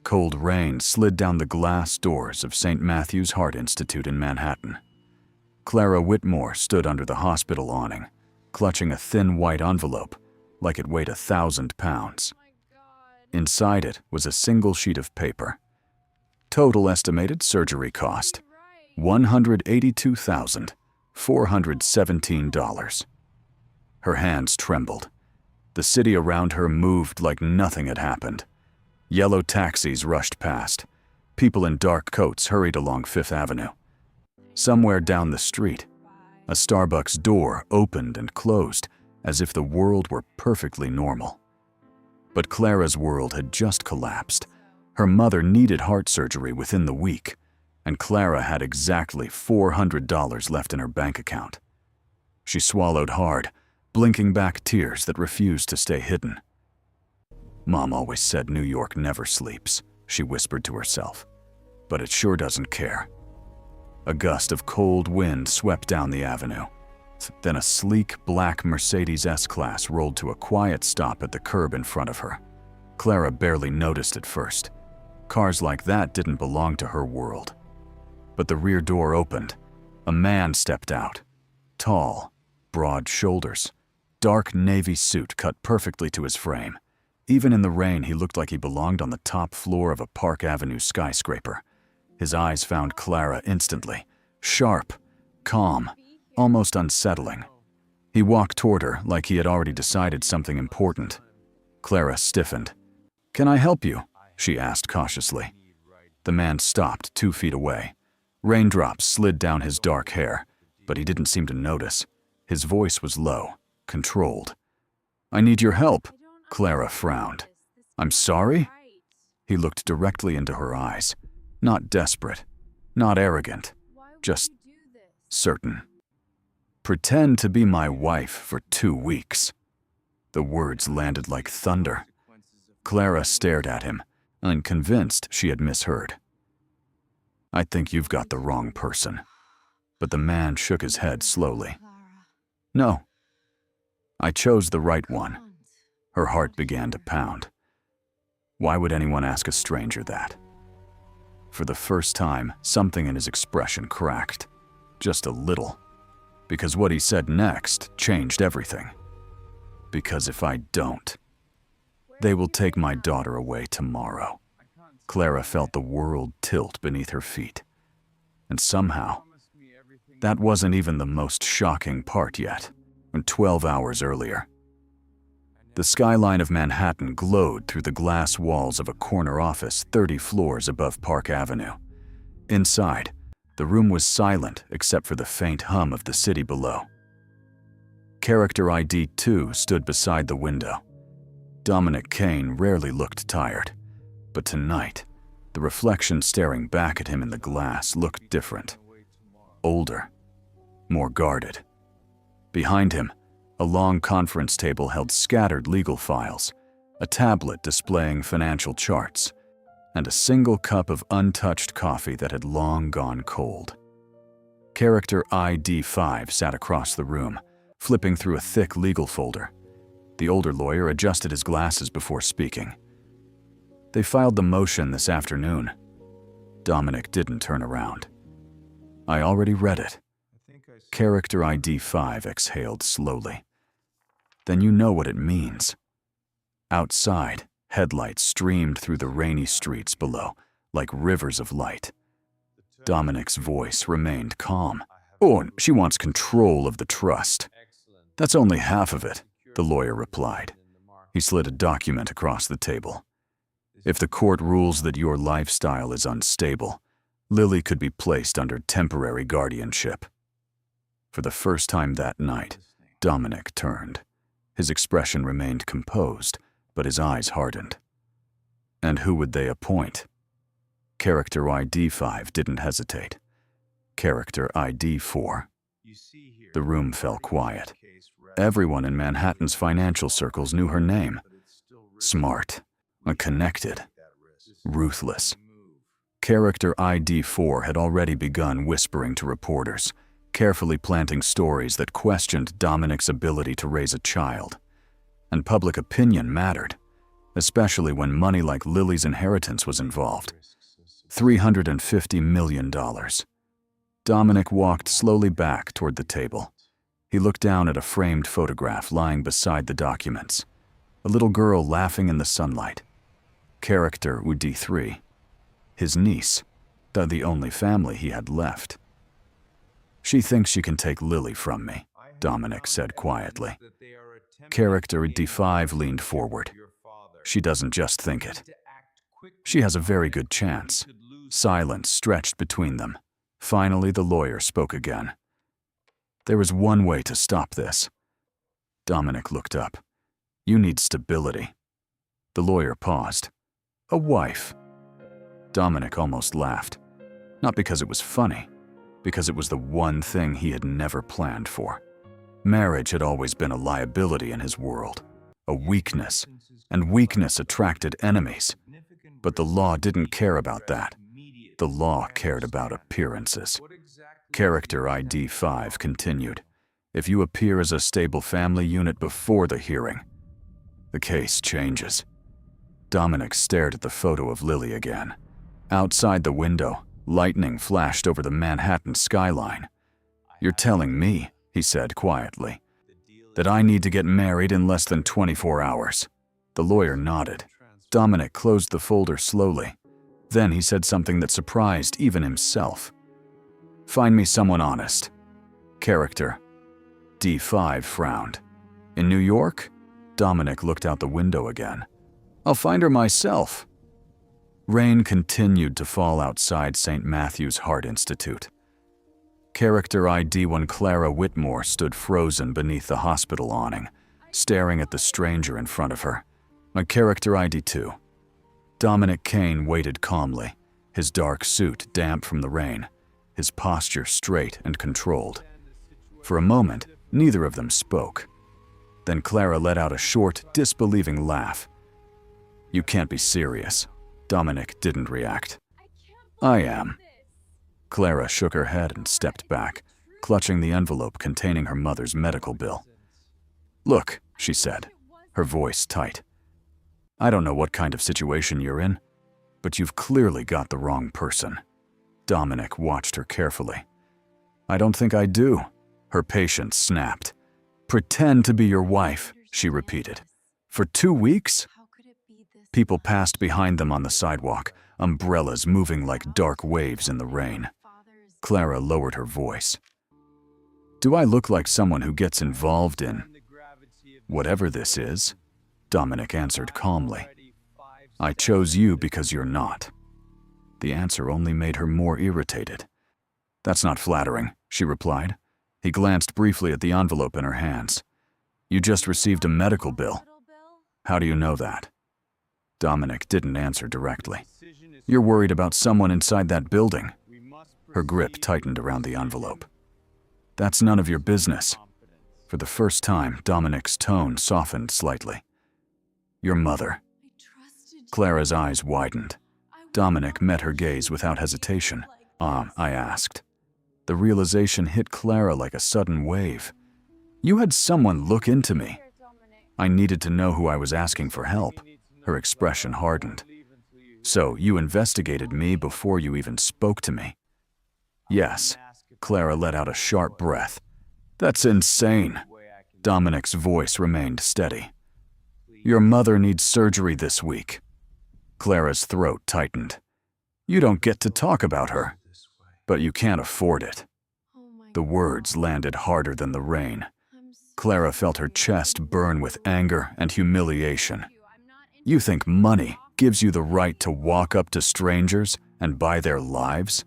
Cold rain slid down the glass doors of St. Matthew's Heart Institute in Manhattan. Clara Whitmore stood under the hospital awning, clutching a thin white envelope like it weighed 1,000 pounds. Inside it was a single sheet of paper. Total estimated surgery cost, $182,417. Her hands trembled. The city around her moved like nothing had happened. Yellow taxis rushed past. People in dark coats hurried along Fifth Avenue. Somewhere down the street, a Starbucks door opened and closed as if the world were perfectly normal. But Clara's world had just collapsed. Her mother needed heart surgery within the week, and Clara had exactly $400 left in her bank account. She swallowed hard, blinking back tears that refused to stay hidden. Mom always said New York never sleeps, she whispered to herself, but it sure doesn't care. A gust of cold wind swept down the avenue. Then a sleek black Mercedes S-Class rolled to a quiet stop at the curb in front of her. Clara barely noticed at first. Cars like that didn't belong to her world. But the rear door opened. A man stepped out. Tall, broad shoulders, dark navy suit cut perfectly to his frame. Even in the rain, he looked like he belonged on the top floor of a Park Avenue skyscraper. His eyes found Clara instantly. Sharp, calm, almost unsettling. He walked toward her like he had already decided something important. Clara stiffened. "Can I help you?" she asked cautiously. The man stopped 2 feet away. Raindrops slid down his dark hair, but he didn't seem to notice. His voice was low, controlled. "I need your help." Clara frowned. "I'm sorry?" He looked directly into her eyes. Not desperate, not arrogant, just certain. "Pretend to be my wife for 2 weeks." The words landed like thunder. Clara stared at him, unconvinced she had misheard. "I think you've got the wrong person." But the man shook his head slowly. "No, I chose the right one." Her heart began to pound. Why would anyone ask a stranger that? For the first time, something in his expression cracked. Just a little. Because what he said next changed everything. "Because if I don't, they will take my daughter away tomorrow." Clara felt the world tilt beneath her feet. And somehow, that wasn't even the most shocking part yet, when 12 hours earlier. The skyline of Manhattan glowed through the glass walls of a corner office 30 floors above Park Avenue. Inside, the room was silent except for the faint hum of the city below. Character ID 2 stood beside the window. Dominic Kane rarely looked tired, but tonight, the reflection staring back at him in the glass looked different. Older, more guarded. Behind him, a long conference table held scattered legal files, a tablet displaying financial charts, and a single cup of untouched coffee that had long gone cold. Character ID 5 sat across the room, flipping through a thick legal folder. The older lawyer adjusted his glasses before speaking. "They filed the motion this afternoon." Dominic didn't turn around. "I already read it." Character ID 5 exhaled slowly. "Then you know what it means." Outside, headlights streamed through the rainy streets below, like rivers of light. Dominic's voice remained calm. "Oh, she wants control of the trust." "That's only half of it," the lawyer replied. He slid a document across the table. "If the court rules that your lifestyle is unstable, Lily could be placed under temporary guardianship." For the first time that night, Dominic turned. His expression remained composed, but his eyes hardened. And who would they appoint? Character ID 5 didn't hesitate. Character ID 4. The room fell quiet. Everyone in Manhattan's financial circles knew her name. Smart, connected, ruthless. Character ID 4 had already begun whispering to reporters, carefully planting stories that questioned Dominic's ability to raise a child. And public opinion mattered. especially when money like Lily's inheritance was involved. $350 million. Dominic walked slowly back toward the table. He looked down at a framed photograph lying beside the documents. A little girl laughing in the sunlight. Character UD3. His niece, the only family he had left. She thinks she can take Lily from me, Dominic said quietly. Character D5 leaned forward. She doesn't just think it. She has a very good chance. Silence stretched between them. Finally, the lawyer spoke again. There is one way to stop this. Dominic looked up. You need stability. The lawyer paused. A wife. Dominic almost laughed. Not because it was funny, because it was the one thing he had never planned for. Marriage had always been a liability in his world, a weakness, and weakness attracted enemies. But the law didn't care about that. The law cared about appearances. Character ID 5 continued. If you appear as a stable family unit before the hearing, the case changes. Dominic stared at the photo of Lily again. Outside the window, lightning flashed over the Manhattan skyline. You're telling me, he said quietly, that I need to get married in less than 24 hours. The lawyer nodded. Dominic closed the folder slowly. Then he said something that surprised even himself. Find me someone honest. Character. D5 frowned. In New York? Dominic looked out the window again. I'll find her myself. Rain continued to fall outside St. Matthew's Heart Institute. Character ID 1 Clara Whitmore stood frozen beneath the hospital awning, staring at the stranger in front of her. My character ID 2. Dominic Kane waited calmly, his dark suit damp from the rain, his posture straight and controlled. For a moment, neither of them spoke. Then Clara let out a short, disbelieving laugh. You can't be serious. Dominic didn't react. I am. Clara shook her head and stepped back, clutching the envelope containing her mother's medical bill. Look, she said, her voice tight. I don't know what kind of situation you're in, but you've clearly got the wrong person. Dominic watched her carefully. I don't think I do. Her patience snapped. Pretend to be your wife, she repeated. For 2 weeks? People passed behind them on the sidewalk, umbrellas moving like dark waves in the rain. Clara lowered her voice. Do I look like someone who gets involved in whatever this is? Dominic answered calmly. I chose you because you're not. The answer only made her more irritated. That's not flattering, she replied. He glanced briefly at the envelope in her hands. You just received a medical bill. How do you know that? Dominic didn't answer directly. You're worried about someone inside that building. Her grip tightened around the envelope. That's none of your business. For the first time, Dominic's tone softened slightly. Your mother. Clara's eyes widened. Dominic met her gaze without hesitation. I asked. The realization hit Clara like a sudden wave. You had someone look into me. I needed to know who I was asking for help. Her expression hardened. So you investigated me before you even spoke to me? Yes. Clara let out a sharp breath. That's insane. Dominic's voice remained steady. Your mother needs surgery this week. Clara's throat tightened. You don't get to talk about her, but you can't afford it. The words landed harder than the rain. Clara felt her chest burn with anger and humiliation. You think money gives you the right to walk up to strangers and buy their lives?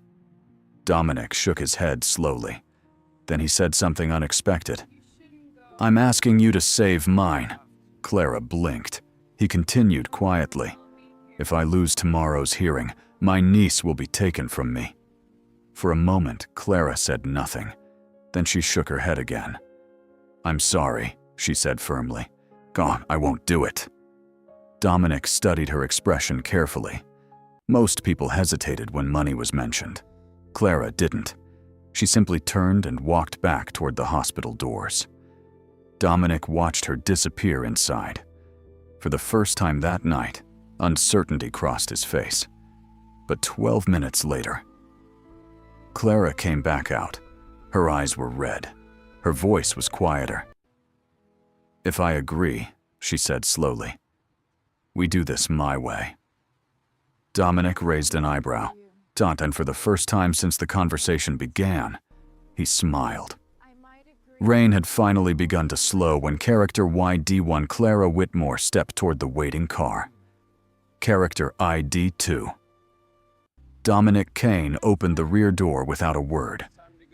Dominic shook his head slowly. Then he said something unexpected. I'm asking you to save mine. Clara blinked. He continued quietly. If I lose tomorrow's hearing, my niece will be taken from me. For a moment, Clara said nothing. Then she shook her head again. I'm sorry, she said firmly. God, I won't do it. Dominic studied her expression carefully. Most people hesitated when money was mentioned. Clara didn't. She simply turned and walked back toward the hospital doors. Dominic watched her disappear inside. For the first time that night, uncertainty crossed his face. But 12 minutes later, Clara came back out. Her eyes were red. Her voice was quieter. "If I agree," she said slowly, "we do this my way." Dominic raised an eyebrow. And for the first time since the conversation began, he smiled. Rain had finally begun to slow when character YD1 Clara Whitmore stepped toward the waiting car. Character ID2. Dominic Kane opened the rear door without a word.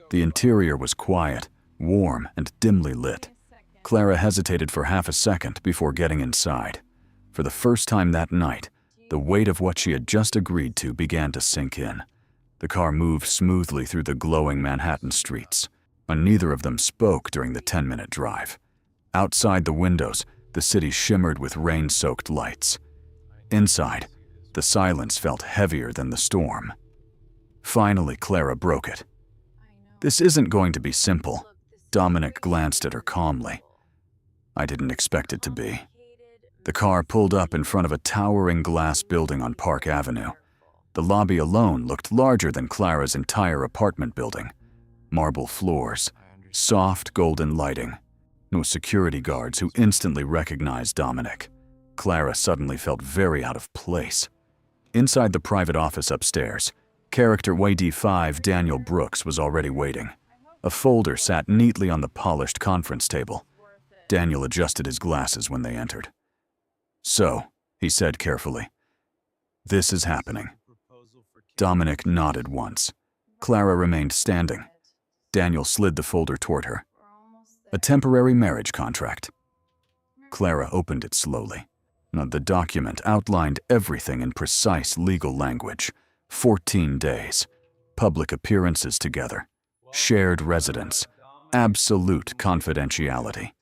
The interior was quiet, warm, and dimly lit. Clara hesitated for half a second before getting inside. For the first time that night, the weight of what she had just agreed to began to sink in. The car moved smoothly through the glowing Manhattan streets, and neither of them spoke during the 10-minute drive. Outside the windows, the city shimmered with rain-soaked lights. Inside, the silence felt heavier than the storm. Finally, Clara broke it. "This isn't going to be simple." Dominic glanced at her calmly. "I didn't expect it to be." The car pulled up in front of a towering glass building on Park Avenue. The lobby alone looked larger than Clara's entire apartment building. Marble floors, soft golden lighting, no security guards who instantly recognized Dominic. Clara suddenly felt very out of place. Inside the private office upstairs, character YD5 Daniel Brooks was already waiting. A folder sat neatly on the polished conference table. Daniel adjusted his glasses when they entered. "So," he said carefully, "this is happening." Dominic nodded once. Clara remained standing. Daniel slid the folder toward her. "A temporary marriage contract." Clara opened it slowly. The document outlined everything in precise legal language. 14 days, public appearances together, shared residence, absolute confidentiality,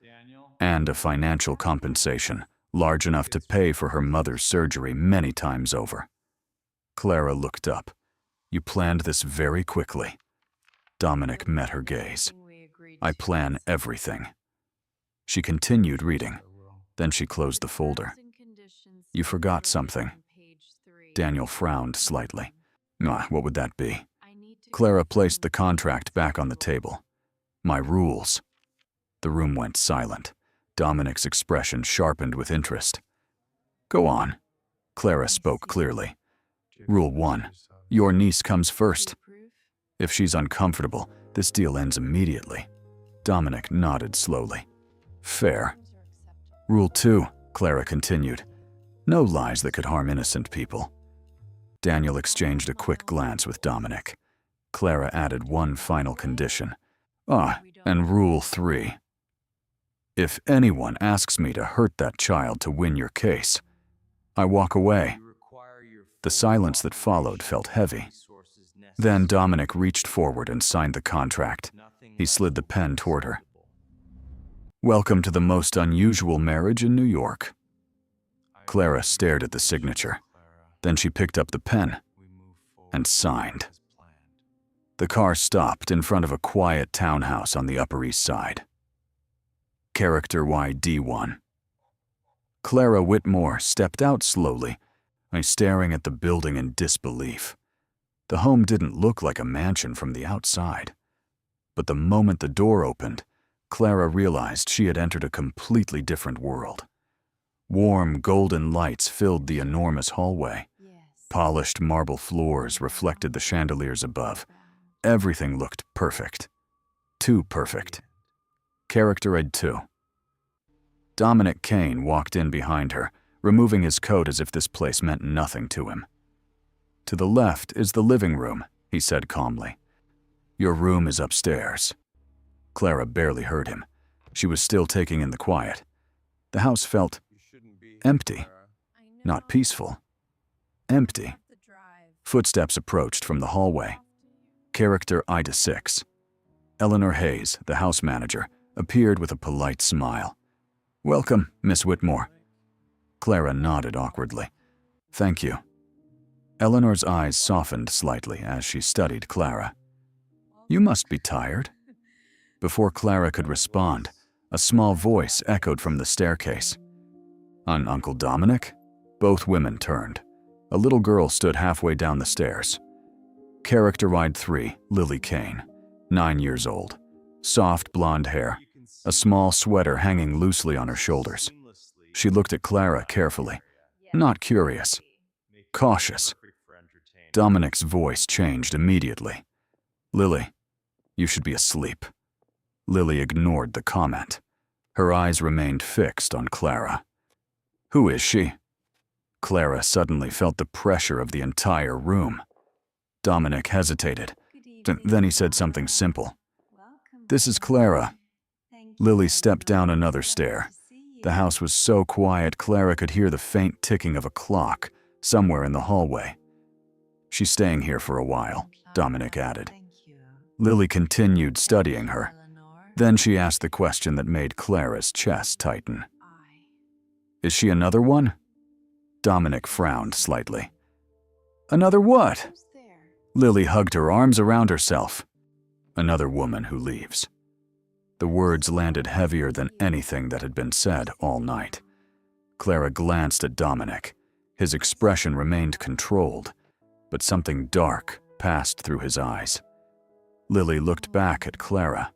and a financial compensation large enough to pay for her mother's surgery many times over. Clara looked up. "You planned this very quickly." Dominic met her gaze. "I plan everything." She continued reading. Then she closed the folder. "You forgot something." Daniel frowned slightly. What would that be?" Clara placed the contract back on the table. "My rules." The room went silent. Dominic's expression sharpened with interest. "Go on." Clara spoke clearly. "Rule 1. Your niece comes first. If she's uncomfortable, this deal ends immediately." Dominic nodded slowly. "Fair." "Rule 2, Clara continued. No lies that could harm innocent people." Daniel exchanged a quick glance with Dominic. Clara added one final condition. And Rule 3. If anyone asks me to hurt that child to win your case, I walk away. The silence that followed felt heavy. Then Dominic reached forward and signed the contract. He slid the pen toward her. "Welcome to the most unusual marriage in New York." Clara stared at the signature. Then she picked up the pen and signed. The car stopped in front of a quiet townhouse on the Upper East Side. Character YD1. Clara Whitmore stepped out slowly, staring at the building in disbelief. The home didn't look like a mansion from the outside. But the moment the door opened, Clara realized she had entered a completely different world. Warm, golden lights filled the enormous hallway. Polished marble floors reflected the chandeliers above. Everything looked perfect. Too perfect. Character ID2. Dominic Kane walked in behind her, removing his coat as if this place meant nothing to him. "To the left is the living room," he said calmly. "Your room is upstairs." Clara barely heard him. She was still taking in the quiet. The house felt empty, not peaceful. Empty. Footsteps approached from the hallway. Character ID6. Eleanor Hayes, the house manager, appeared with a polite smile. "Welcome, Miss Whitmore." Clara nodded awkwardly. "Thank you." Eleanor's eyes softened slightly as she studied Clara. "You must be tired." Before Clara could respond, a small voice echoed from the staircase. On Uncle Dominic? Both women turned. A little girl stood halfway down the stairs. Character ride 3, Lily Kane, 9 years old. Soft blonde hair, a small sweater hanging loosely on her shoulders. She looked at Clara carefully, not curious, cautious. Dominic's voice changed immediately. Lily, you should be asleep. Lily ignored the comment. Her eyes remained fixed on Clara. Who is she? Clara suddenly felt the pressure of the entire room. Dominic hesitated. Then he said something simple. This is Clara. Lily stepped down another stair. The house was so quiet Clara could hear the faint ticking of a clock somewhere in the hallway. She's staying here for a while, Dominic added. Lily continued studying her. Then she asked the question that made Clara's chest tighten. Is she another one? Dominic frowned slightly. Another what? Lily hugged her arms around herself. Another woman who leaves. The words landed heavier than anything that had been said all night. Clara glanced at Dominic. His expression remained controlled, but something dark passed through his eyes. Lily looked back at Clara.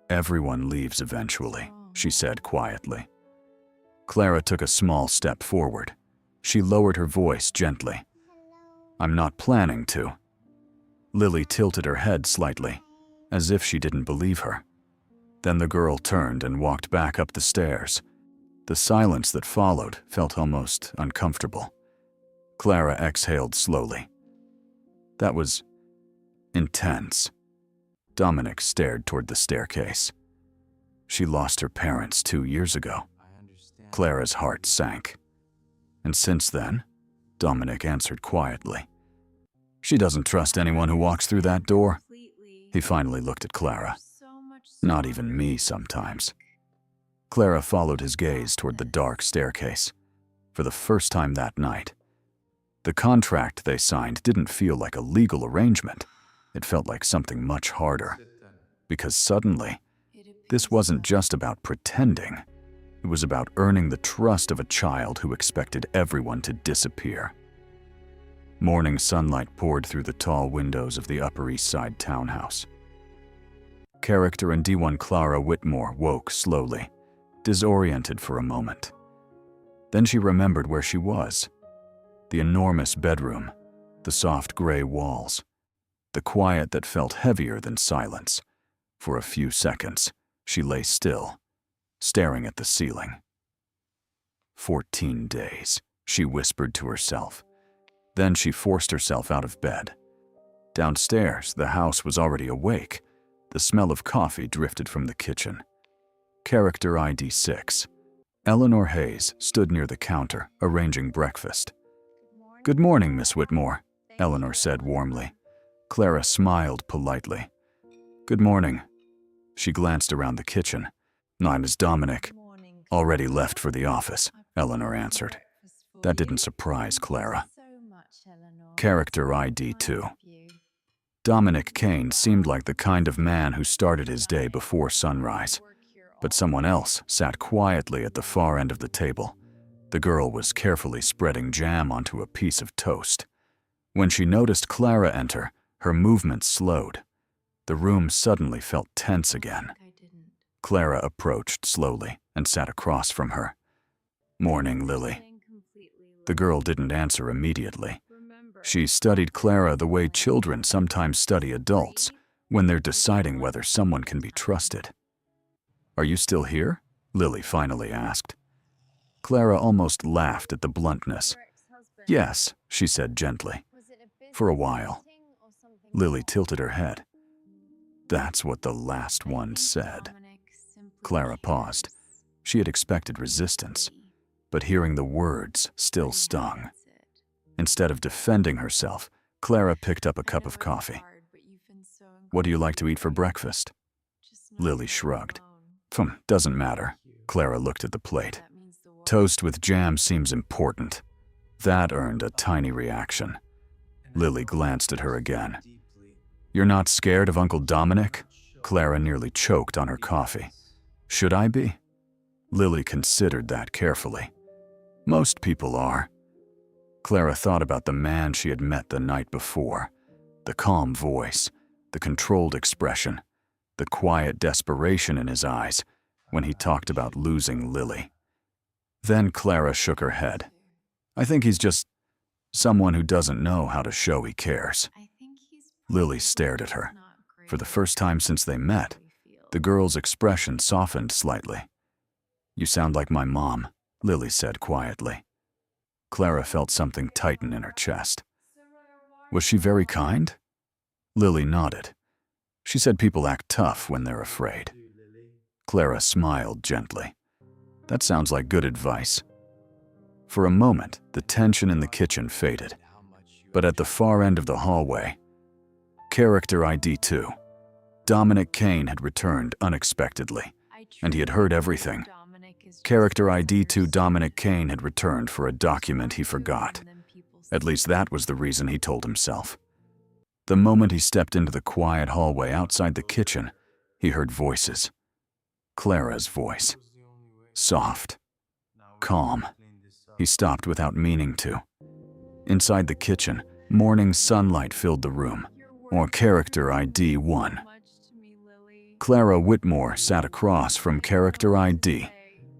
Everyone leaves eventually, she said quietly. Clara took a small step forward. She lowered her voice gently. I'm not planning to. Lily tilted her head slightly, as if she didn't believe her. Then the girl turned and walked back up the stairs. The silence that followed felt almost uncomfortable. Clara exhaled slowly. That was intense. Dominic stared toward the staircase. She lost her parents 2 years ago. Clara's heart sank. And since then, Dominic answered quietly. She doesn't trust anyone who walks through that door. He finally looked at Clara. Not even me sometimes. Clara followed his gaze toward the dark staircase. For the first time that night, the contract they signed didn't feel like a legal arrangement. It felt like something much harder. Because suddenly, this wasn't just about pretending. It was about earning the trust of a child who expected everyone to disappear. Morning sunlight poured through the tall windows of the Upper East Side townhouse. Character and D1 Clara Whitmore woke slowly, disoriented for a moment. Then she remembered where she was. The enormous bedroom, the soft gray walls, the quiet that felt heavier than silence. For a few seconds, she lay still, staring at the ceiling. 14 days, she whispered to herself. Then she forced herself out of bed. Downstairs, the house was already awake. The smell of coffee drifted from the kitchen. Character ID 6. Eleanor Hayes stood near the counter, arranging breakfast. Good morning, Miss Whitmore, Eleanor said warmly. Clara smiled politely. Good morning. She glanced around the kitchen. I'm Miss Dominic. Already left for the office, Eleanor answered. That didn't surprise Clara. Character ID 2. Dominic Kane seemed like the kind of man who started his day before sunrise. But someone else sat quietly at the far end of the table. The girl was carefully spreading jam onto a piece of toast. When she noticed Clara enter, her movements slowed. The room suddenly felt tense again. Clara approached slowly and sat across from her. Morning, Lily. The girl didn't answer immediately. She studied Clara the way children sometimes study adults when they're deciding whether someone can be trusted. Are you still here? Lily finally asked. Clara almost laughed at the bluntness. Yes, she said gently. For a while. Lily tilted her head. That's what the last one said. Clara paused. She had expected resistance, but hearing the words still stung. Instead of defending herself, Clara picked up a cup of coffee. What do you like to eat for breakfast? Lily shrugged. Doesn't matter. Clara looked at the plate. Toast with jam seems important. That earned a tiny reaction. Lily glanced at her again. You're not scared of Uncle Dominic? Clara nearly choked on her coffee. Should I be? Lily considered that carefully. Most people are. Clara thought about the man she had met the night before. The calm voice, the controlled expression, the quiet desperation in his eyes when he talked about losing Lily. Then Clara shook her head. I think he's just someone who doesn't know how to show he cares. Lily stared at her. For the first time since they met, the girl's expression softened slightly. You sound like my mom, Lily said quietly. Clara felt something tighten in her chest. Was she very kind? Lily nodded. She said people act tough when they're afraid. Clara smiled gently. That sounds like good advice. For a moment, the tension in the kitchen faded. But at the far end of the hallway, Character ID 2, Dominic Kane had returned unexpectedly, and he had heard everything. Character ID 2 Dominic Kane had returned for a document he forgot. At least that was the reason he told himself. The moment he stepped into the quiet hallway outside the kitchen, he heard voices. Clara's voice. Soft. Calm. He stopped without meaning to. Inside the kitchen, morning sunlight filled the room, or Character ID 1. Clara Whitmore sat across from Character ID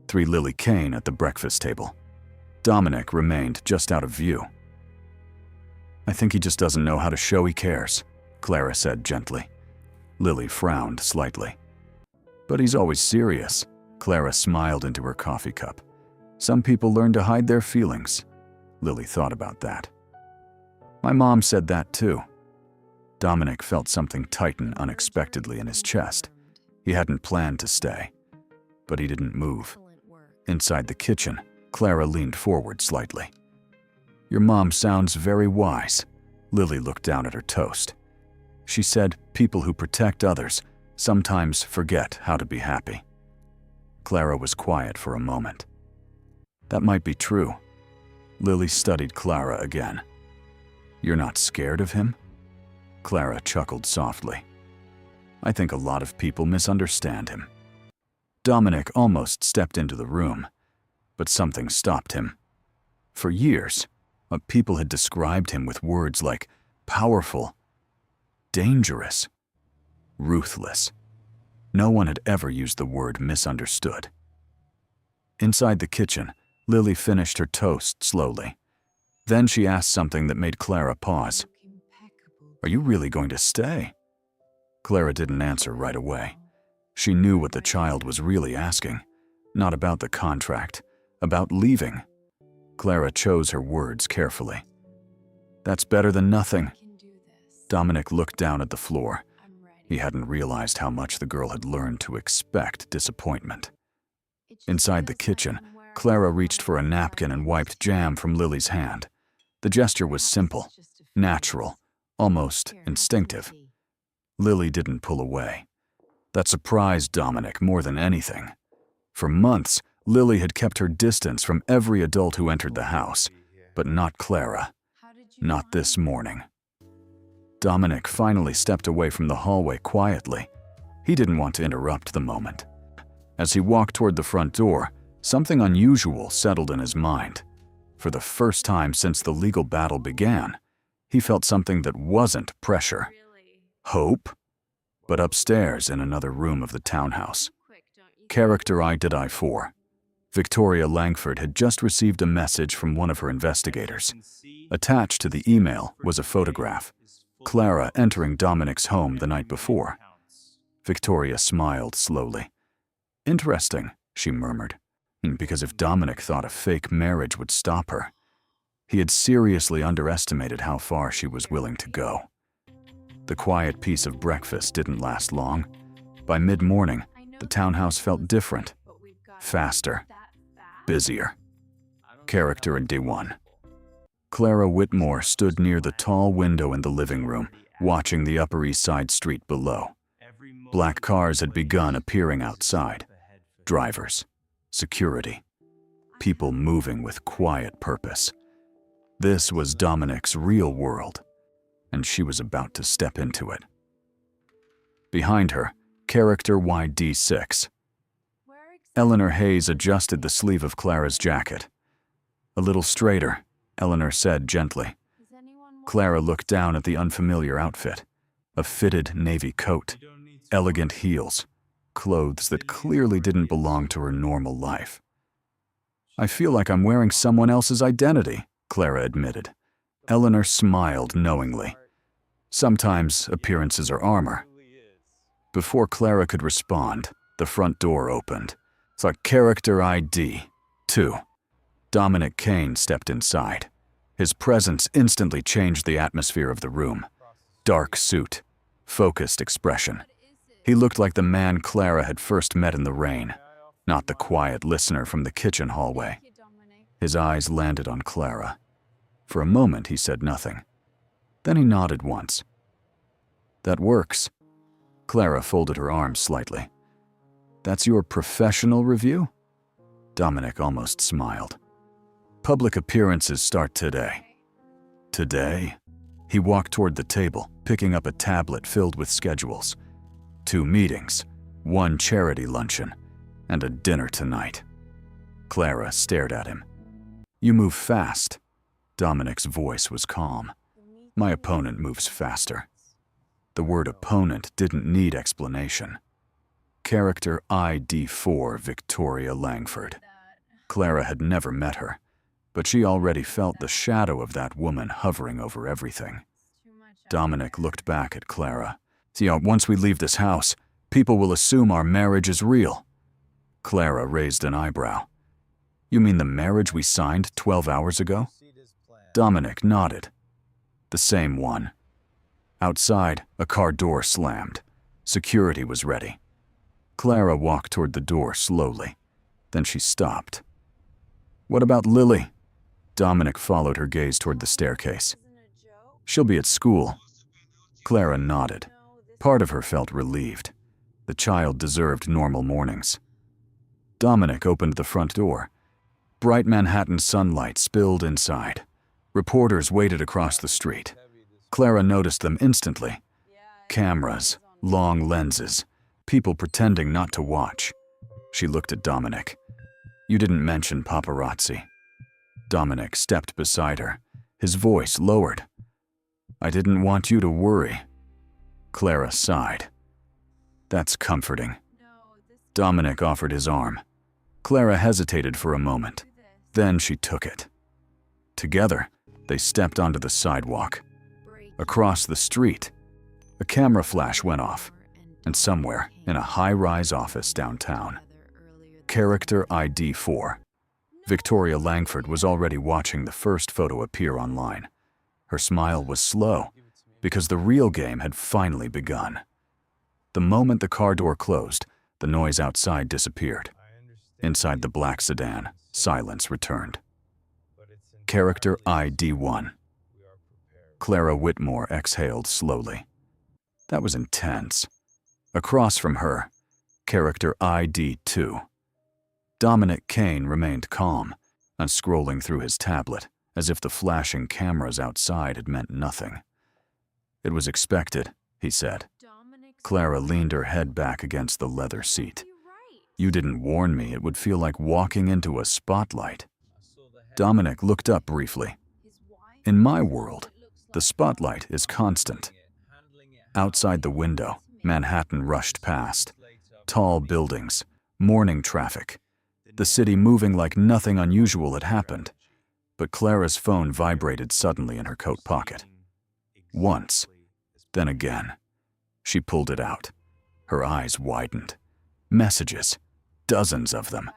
3 Lily Kane at the breakfast table. Dominic remained just out of view. I think he just doesn't know how to show he cares, Clara said gently. Lily frowned slightly. But he's always serious. Clara smiled into her coffee cup. Some people learn to hide their feelings. Lily thought about that. My mom said that too. Dominic felt something tighten unexpectedly in his chest. He hadn't planned to stay, but he didn't move. Inside the kitchen, Clara leaned forward slightly. Your mom sounds very wise. Lily looked down at her toast. She said people who protect others sometimes forget how to be happy. Clara was quiet for a moment. That might be true. Lily studied Clara again. You're not scared of him? Clara chuckled softly. I think a lot of people misunderstand him. Dominic almost stepped into the room, but something stopped him. For years, people had described him with words like powerful, dangerous, ruthless. No one had ever used the word misunderstood. Inside the kitchen, Lily finished her toast slowly. Then she asked something that made Clara pause. Are you really going to stay? Clara didn't answer right away. She knew what the child was really asking. Not about the contract, about leaving. Clara chose her words carefully. That's better than nothing. Dominic looked down at the floor. He hadn't realized how much the girl had learned to expect disappointment. Inside the kitchen, Clara reached for a napkin and wiped jam from Lily's hand. The gesture was simple, natural, almost instinctive. Lily didn't pull away. That surprised Dominic more than anything. For months, Lily had kept her distance from every adult who entered the house, but not Clara. Not this morning. Dominic finally stepped away from the hallway quietly. He didn't want to interrupt the moment. As he walked toward the front door, something unusual settled in his mind. For the first time since the legal battle began, he felt something that wasn't pressure. Hope? But upstairs in another room of the townhouse. Character ID 4. Victoria Langford had just received a message from one of her investigators. Attached to the email was a photograph. Clara entering Dominic's home the night before. Victoria smiled slowly. Interesting, she murmured, because if Dominic thought a fake marriage would stop her, he had seriously underestimated how far she was willing to go. The quiet piece of breakfast didn't last long. By mid-morning, the townhouse felt different, faster, busier. Character ID 1. Clara Whitmore stood near the tall window in the living room, watching the Upper East Side street below. Black cars had begun appearing outside. Drivers, security, people moving with quiet purpose. This was Dominic's real world, and she was about to step into it. Behind her, Character YD6. Eleanor Hayes adjusted the sleeve of Clara's jacket. A little straighter, Eleanor said gently. Clara looked down at the unfamiliar outfit. A fitted navy coat, elegant heels, clothes that clearly didn't belong to her normal life. I feel like I'm wearing someone else's identity, Clara admitted. Eleanor smiled knowingly. Sometimes appearances are armor. Before Clara could respond, the front door opened. It's like character ID, 2. Dominic Kane stepped inside. His presence instantly changed the atmosphere of the room. Dark suit, focused expression. He looked like the man Clara had first met in the rain, not the quiet listener from the kitchen hallway. His eyes landed on Clara. For a moment, he said nothing. Then he nodded once. That works. Clara folded her arms slightly. That's your professional review? Dominic almost smiled. Public appearances start today. Today? He walked toward the table, picking up a tablet filled with schedules. 2 meetings, 1 charity luncheon, and a dinner tonight. Clara stared at him. You move fast. Dominic's voice was calm. My opponent moves faster. The word opponent didn't need explanation. Character ID 4 Victoria Langford. Clara had never met her, but she already felt the shadow of that woman hovering over everything. Dominic looked back at Clara. See, once we leave this house, people will assume our marriage is real. Clara raised an eyebrow. You mean the marriage we signed 12 hours ago? Dominic nodded. The same one. Outside, a car door slammed. Security was ready. Clara walked toward the door slowly. Then she stopped. What about Lily? Dominic followed her gaze toward the staircase. She'll be at school. Clara nodded. Part of her felt relieved. The child deserved normal mornings. Dominic opened the front door. Bright Manhattan sunlight spilled inside. Reporters waited across the street. Clara noticed them instantly. Cameras, long lenses, people pretending not to watch. She looked at Dominic. You didn't mention paparazzi. Dominic stepped beside her, his voice lowered. I didn't want you to worry. Clara sighed. That's comforting. Dominic offered his arm. Clara hesitated for a moment. Then she took it. Together, they stepped onto the sidewalk. Across the street, a camera flash went off, and somewhere in a high-rise office downtown. Character ID 4. Victoria Langford was already watching the first photo appear online. Her smile was slow, because the real game had finally begun. The moment the car door closed, the noise outside disappeared. Inside the black sedan, silence returned. Character ID 1. Clara Whitmore exhaled slowly. That was intense. Across from her, character ID 2. Dominic Kane remained calm, unscrolling through his tablet, as if the flashing cameras outside had meant nothing. It was expected, he said. Clara leaned her head back against the leather seat. You didn't warn me it would feel like walking into a spotlight. Dominic looked up briefly. In my world, the spotlight is constant. Outside the window, Manhattan rushed past. Tall buildings, morning traffic. The city moving like nothing unusual had happened. But Clara's phone vibrated suddenly in her coat pocket. Once, then again. She pulled it out. Her eyes widened. Messages, dozens of them.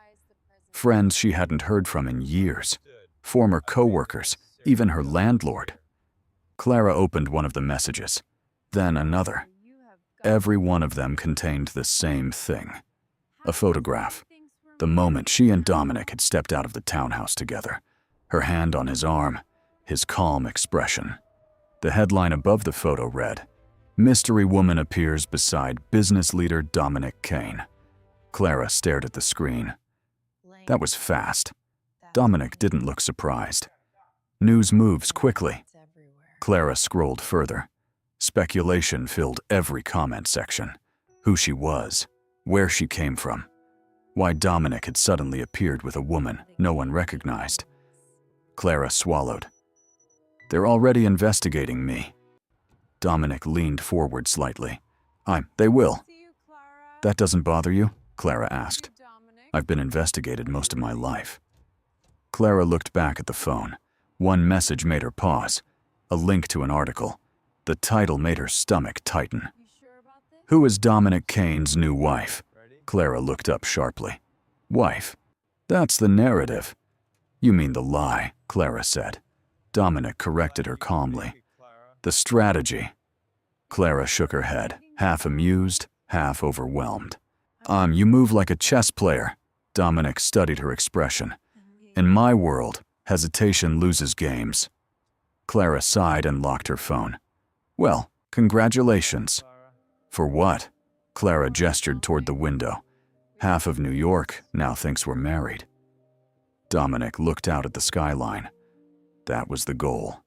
Friends she hadn't heard from in years. Former co-workers, even her landlord. Clara opened one of the messages, then another. Every one of them contained the same thing. A photograph. The moment she and Dominic had stepped out of the townhouse together. Her hand on his arm, his calm expression. The headline above the photo read, Mystery woman appears beside business leader Dominic Kane. Clara stared at the screen. That was fast. Dominic didn't look surprised. News moves quickly. Clara scrolled further. Speculation filled every comment section. Who she was, where she came from, why Dominic had suddenly appeared with a woman no one recognized. Clara swallowed. They're already investigating me. Dominic leaned forward slightly. They will. That doesn't bother you? Clara asked. I've been investigated most of my life. Clara looked back at the phone. One message made her pause. A link to an article. The title made her stomach tighten. Who is Dominic Kane's new wife? Clara looked up sharply. Wife? That's the narrative. You mean the lie, Clara said. Dominic corrected her calmly. The strategy. Clara shook her head, half amused, half overwhelmed. You move like a chess player. Dominic studied her expression. In my world, hesitation loses games. Clara sighed and locked her phone. Well, congratulations. For what? Clara gestured toward the window. Half of New York now thinks we're married. Dominic looked out at the skyline. That was the goal.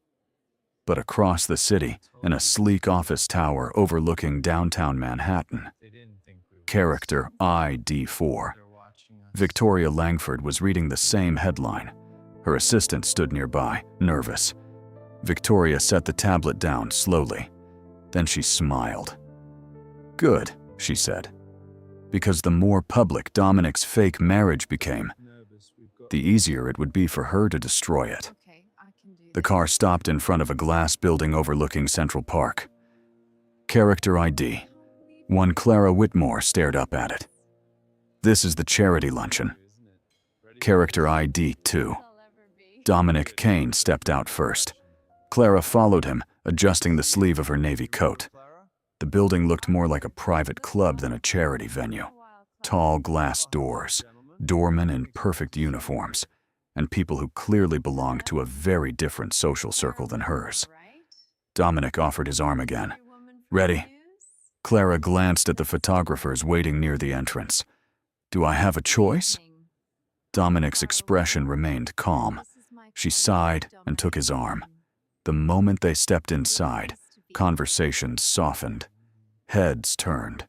But across the city, in a sleek office tower overlooking downtown Manhattan, character ID4. Victoria Langford was reading the same headline. Her assistant stood nearby, nervous. Victoria set the tablet down slowly. Then she smiled. Good, she said. Because the more public Dominic's fake marriage became, the easier it would be for her to destroy it. The car stopped in front of a glass building overlooking Central Park. Character ID. One Clara Whitmore stared up at it. This is the charity luncheon. Character ID 2. Dominic Kane stepped out first. Clara followed him, adjusting the sleeve of her navy coat. The building looked more like a private club than a charity venue. Tall glass doors, doormen in perfect uniforms, and people who clearly belonged to a very different social circle than hers. Dominic offered his arm again. Ready? Clara glanced at the photographers waiting near the entrance. Do I have a choice? Dominic's expression remained calm. She sighed and took his arm. The moment they stepped inside, conversations softened. Heads turned.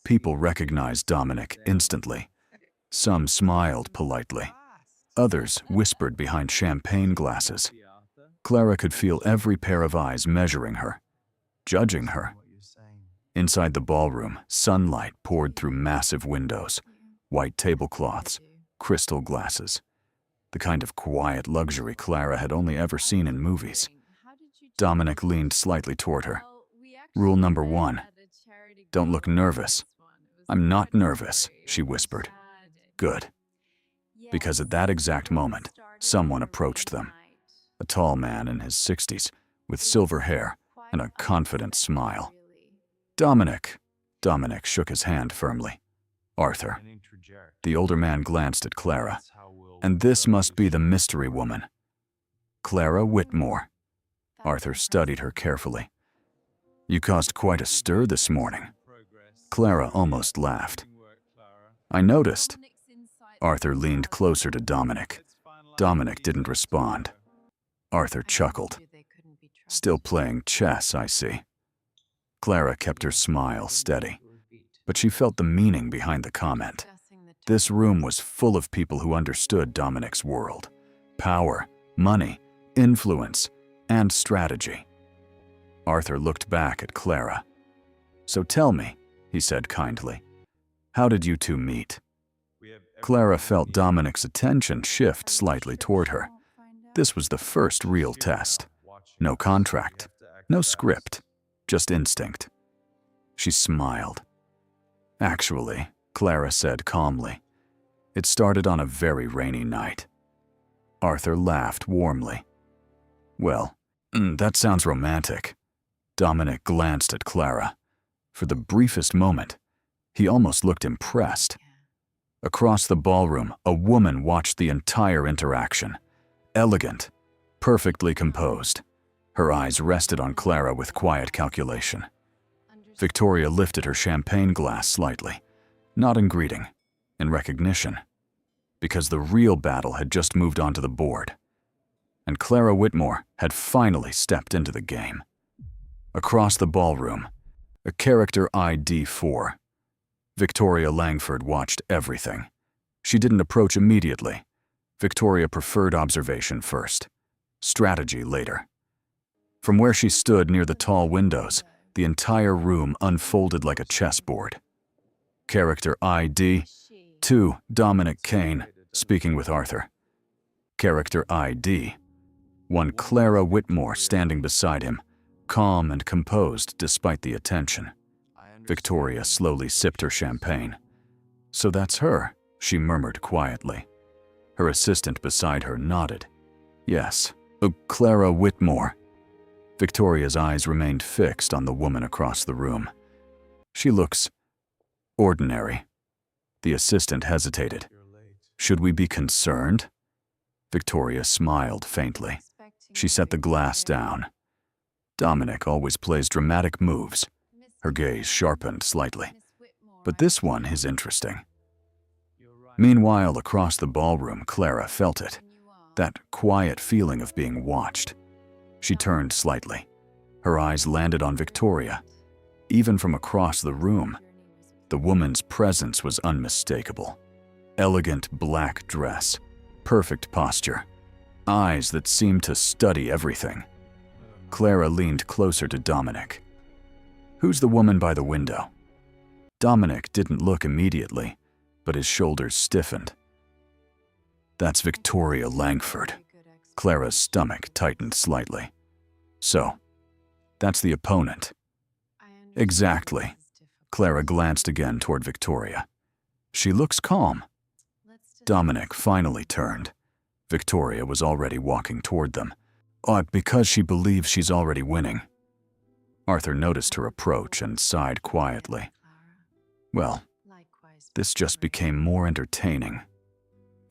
People recognized Dominic instantly. Some smiled politely. Others whispered behind champagne glasses. Clara could feel every pair of eyes measuring her, judging her. Inside the ballroom, sunlight poured through massive windows, white tablecloths, crystal glasses. The kind of quiet luxury Clara had only ever seen in movies. Dominic leaned slightly toward her. Rule number 1. Don't look nervous. I'm not nervous, she whispered. Good. Because at that exact moment, someone approached them. A tall man in his 60s, with silver hair and a confident smile. Dominic. Dominic shook his hand firmly. Arthur. The older man glanced at Clara. And this must be the mystery woman. Clara Whitmore. Arthur studied her carefully. You caused quite a stir this morning. Clara almost laughed. I noticed. Arthur leaned closer to Dominic. Dominic didn't respond. Arthur chuckled. Still playing chess, I see. Clara kept her smile steady, but she felt the meaning behind the comment. This room was full of people who understood Dominic's world. Power, money, influence, and strategy. Arthur looked back at Clara. So tell me, he said kindly, how did you two meet? Clara felt Dominic's attention shift slightly toward her. This was the first real test. No contract, no script, just instinct. She smiled. Actually, Clara said calmly, it started on a very rainy night. Arthur laughed warmly. Well, that sounds romantic. Dominic glanced at Clara. For the briefest moment, he almost looked impressed. Across the ballroom, a woman watched the entire interaction. Elegant, perfectly composed. Her eyes rested on Clara with quiet calculation. Victoria lifted her champagne glass slightly, not in greeting, in recognition, because the real battle had just moved onto the board, and Clara Whitmore had finally stepped into the game. Across the ballroom, a character ID 4. Victoria Langford watched everything. She didn't approach immediately. Victoria preferred observation first. Strategy later. From where she stood near the tall windows, the entire room unfolded like a chessboard. Character ID 2, Dominic Kane, speaking with Arthur. Character ID 1, Clara Whitmore, standing beside him, calm and composed despite the attention. Victoria slowly sipped her champagne. "So that's her," she murmured quietly. Her assistant beside her nodded. "Yes, Clara Whitmore." Victoria's eyes remained fixed on the woman across the room. "She looks ordinary." The assistant hesitated. "Should we be concerned?" Victoria smiled faintly. She set the glass down. "Dominic always plays dramatic moves." Her gaze sharpened slightly. "But this one is interesting." Meanwhile, across the ballroom, Clara felt it. That quiet feeling of being watched. She turned slightly. Her eyes landed on Victoria. Even from across the room, the woman's presence was unmistakable. Elegant black dress, perfect posture, eyes that seemed to study everything. Clara leaned closer to Dominic. "Who's the woman by the window?" Dominic didn't look immediately, but his shoulders stiffened. "That's Victoria Langford." Clara's stomach tightened slightly. "So, that's the opponent." "Exactly." Clara glanced again toward Victoria. "She looks calm." Dominic finally turned. Victoria was already walking toward them. Because she believes she's already winning. Arthur noticed her approach and sighed quietly. "Well, this just became more entertaining."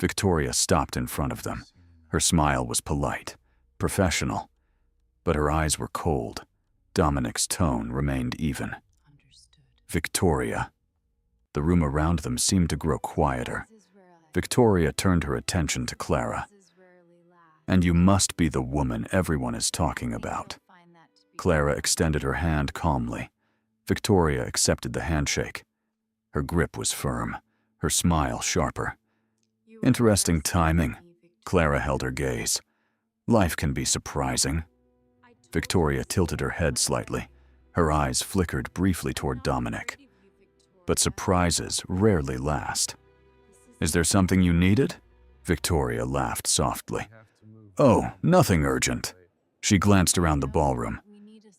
Victoria stopped in front of them. Her smile was polite, professional, but her eyes were cold. Dominic's tone remained even. "Victoria." The room around them seemed to grow quieter. Victoria turned her attention to Clara. "And you must be the woman everyone is talking about." Clara extended her hand calmly. Victoria accepted the handshake. Her grip was firm, her smile sharper. "Interesting timing." Clara held her gaze. "Life can be surprising." Victoria tilted her head slightly. Her eyes flickered briefly toward Dominic. "But surprises rarely last." "Is there something you needed?" Victoria laughed softly. "Oh, nothing urgent." She glanced around the ballroom.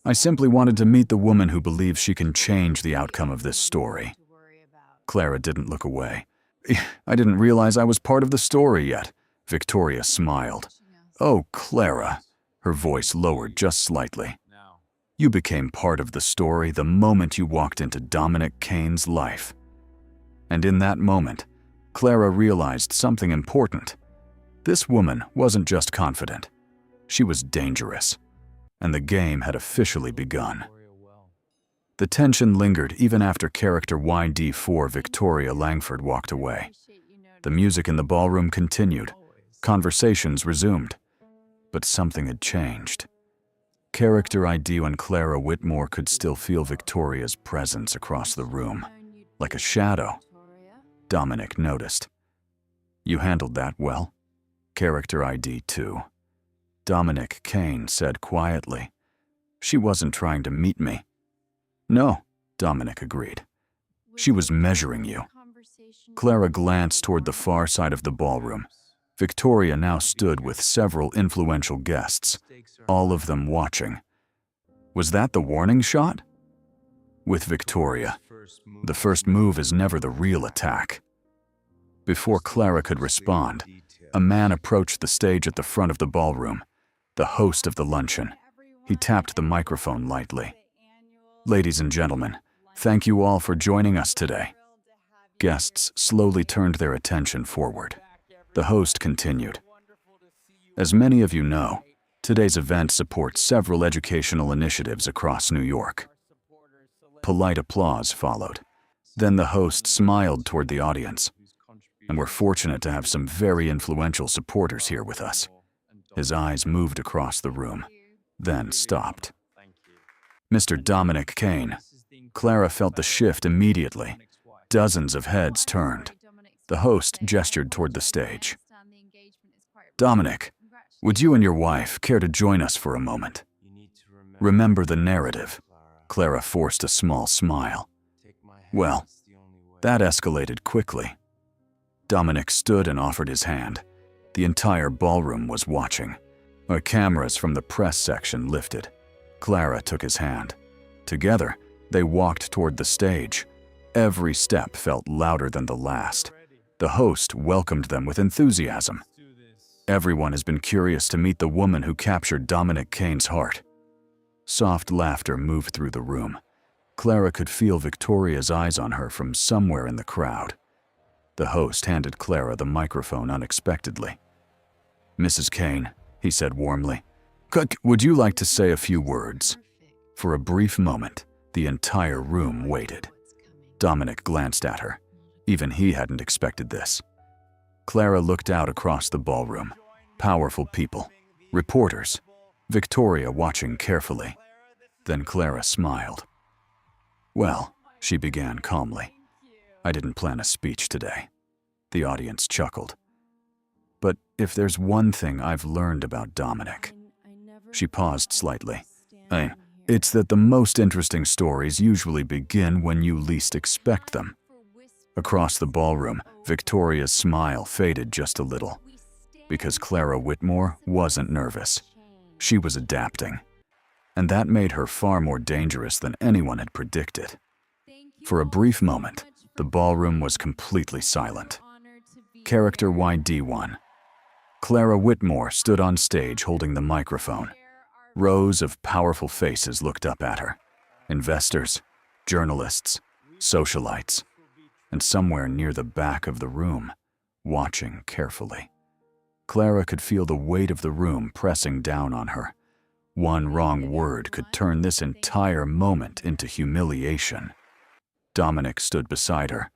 "I simply wanted to meet the woman who believes she can change the outcome of this story." Clara didn't look away. "I didn't realize I was part of the story yet." Victoria smiled. "Oh, Clara." Her voice lowered just slightly. "You became part of the story the moment you walked into Dominic Kane's life." And in that moment, Clara realized something important. This woman wasn't just confident. She was dangerous. And the game had officially begun. The tension lingered even after character YD4 Victoria Langford walked away. The music in the ballroom continued. Conversations resumed. But something had changed. Character ID and Clara Whitmore could still feel Victoria's presence across the room, like a shadow. Dominic noticed. "You handled that well." Character ID 2. Dominic Kane said quietly. "She wasn't trying to meet me." "No," Dominic agreed. "She was measuring you." Clara glanced toward the far side of the ballroom. Victoria now stood with several influential guests, all of them watching. Was that the warning shot? With Victoria, the first move is never the real attack. Before Clara could respond, a man approached the stage at the front of the ballroom, the host of the luncheon. He tapped the microphone lightly. "Ladies and gentlemen, thank you all for joining us today." Guests slowly turned their attention forward. The host continued. "As many of you know, today's event supports several educational initiatives across New York." Polite applause followed. Then the host smiled toward the audience. "And we're fortunate to have some very influential supporters here with us." His eyes moved across the room, then stopped. "Mr. Dominic Kane." Clara felt the shift immediately. Dozens of heads turned. The host gestured toward the stage. "Dominic, Would you and your wife care to join us for a moment? Remember the narrative. Clara forced a small smile. Well, that escalated quickly. Dominic stood and offered his hand. The entire ballroom was watching. Our cameras from the press section lifted. Clara took his hand. Together, they walked toward the stage. Every step felt louder than the last. The host welcomed them with enthusiasm. Everyone has been curious to meet the woman who captured Dominic Kane's heart. Soft laughter moved through the room. Clara could feel Victoria's eyes on her from somewhere in the crowd. The host handed Clara the microphone unexpectedly. "Mrs. Kane," he said warmly, "would you like to say a few words?" For a brief moment, the entire room waited. Dominic glanced at her. Even he hadn't expected this. Clara looked out across the ballroom. Powerful people, reporters, Victoria watching carefully. Then Clara smiled. "Well," she began calmly, "I didn't plan a speech today." The audience chuckled. "But if there's one thing I've learned about Dominic..." She paused slightly. "It's that the most interesting stories usually begin when you least expect them." Across the ballroom, Victoria's smile faded just a little. Because Clara Whitmore wasn't nervous. She was adapting. And that made her far more dangerous than anyone had predicted. For a brief moment, the ballroom was completely silent. Character YD1. Clara Whitmore stood on stage holding the microphone. Rows of powerful faces looked up at her. Investors, journalists, socialites, and somewhere near the back of the room, watching carefully. Clara could feel the weight of the room pressing down on her. One wrong word could turn this entire moment into humiliation. Dominic stood beside her.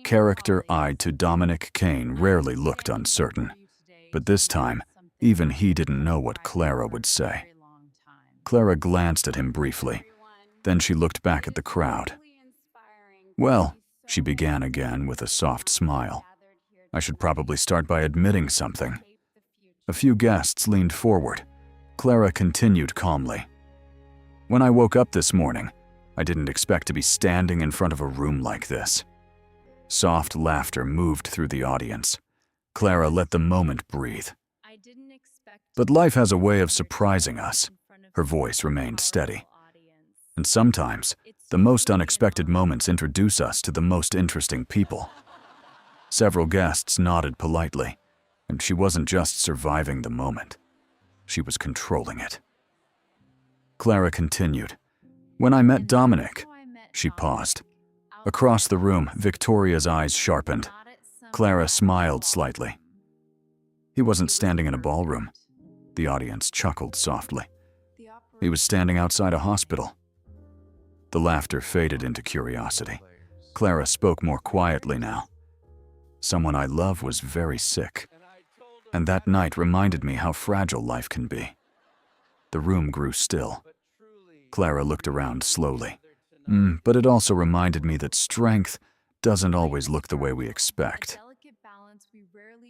Character eyed to Dominic Kane rarely looked uncertain, but this time, even he didn't know what Clara would say. Clara glanced at him briefly. Then she looked back at the crowd. "Well," she began again with a soft smile, "I should probably start by admitting something." A few guests leaned forward. Clara continued calmly. "When I woke up this morning, I didn't expect to be standing in front of a room like this." Soft laughter moved through the audience. Clara let the moment breathe. "But life has a way of surprising us." Her voice remained steady. "And sometimes, the most unexpected moments introduce us to the most interesting people." Several guests nodded politely, and she wasn't just surviving the moment. She was controlling it. Clara continued. "When I met Dominic..." She paused. Across the room, Victoria's eyes sharpened. Clara smiled slightly. "He wasn't standing in a ballroom." The audience chuckled softly. "He was standing outside a hospital." The laughter faded into curiosity. Clara spoke more quietly now. "Someone I love was very sick. And that night reminded me how fragile life can be." The room grew still. Clara looked around slowly. But it also reminded me that strength doesn't always look the way we expect.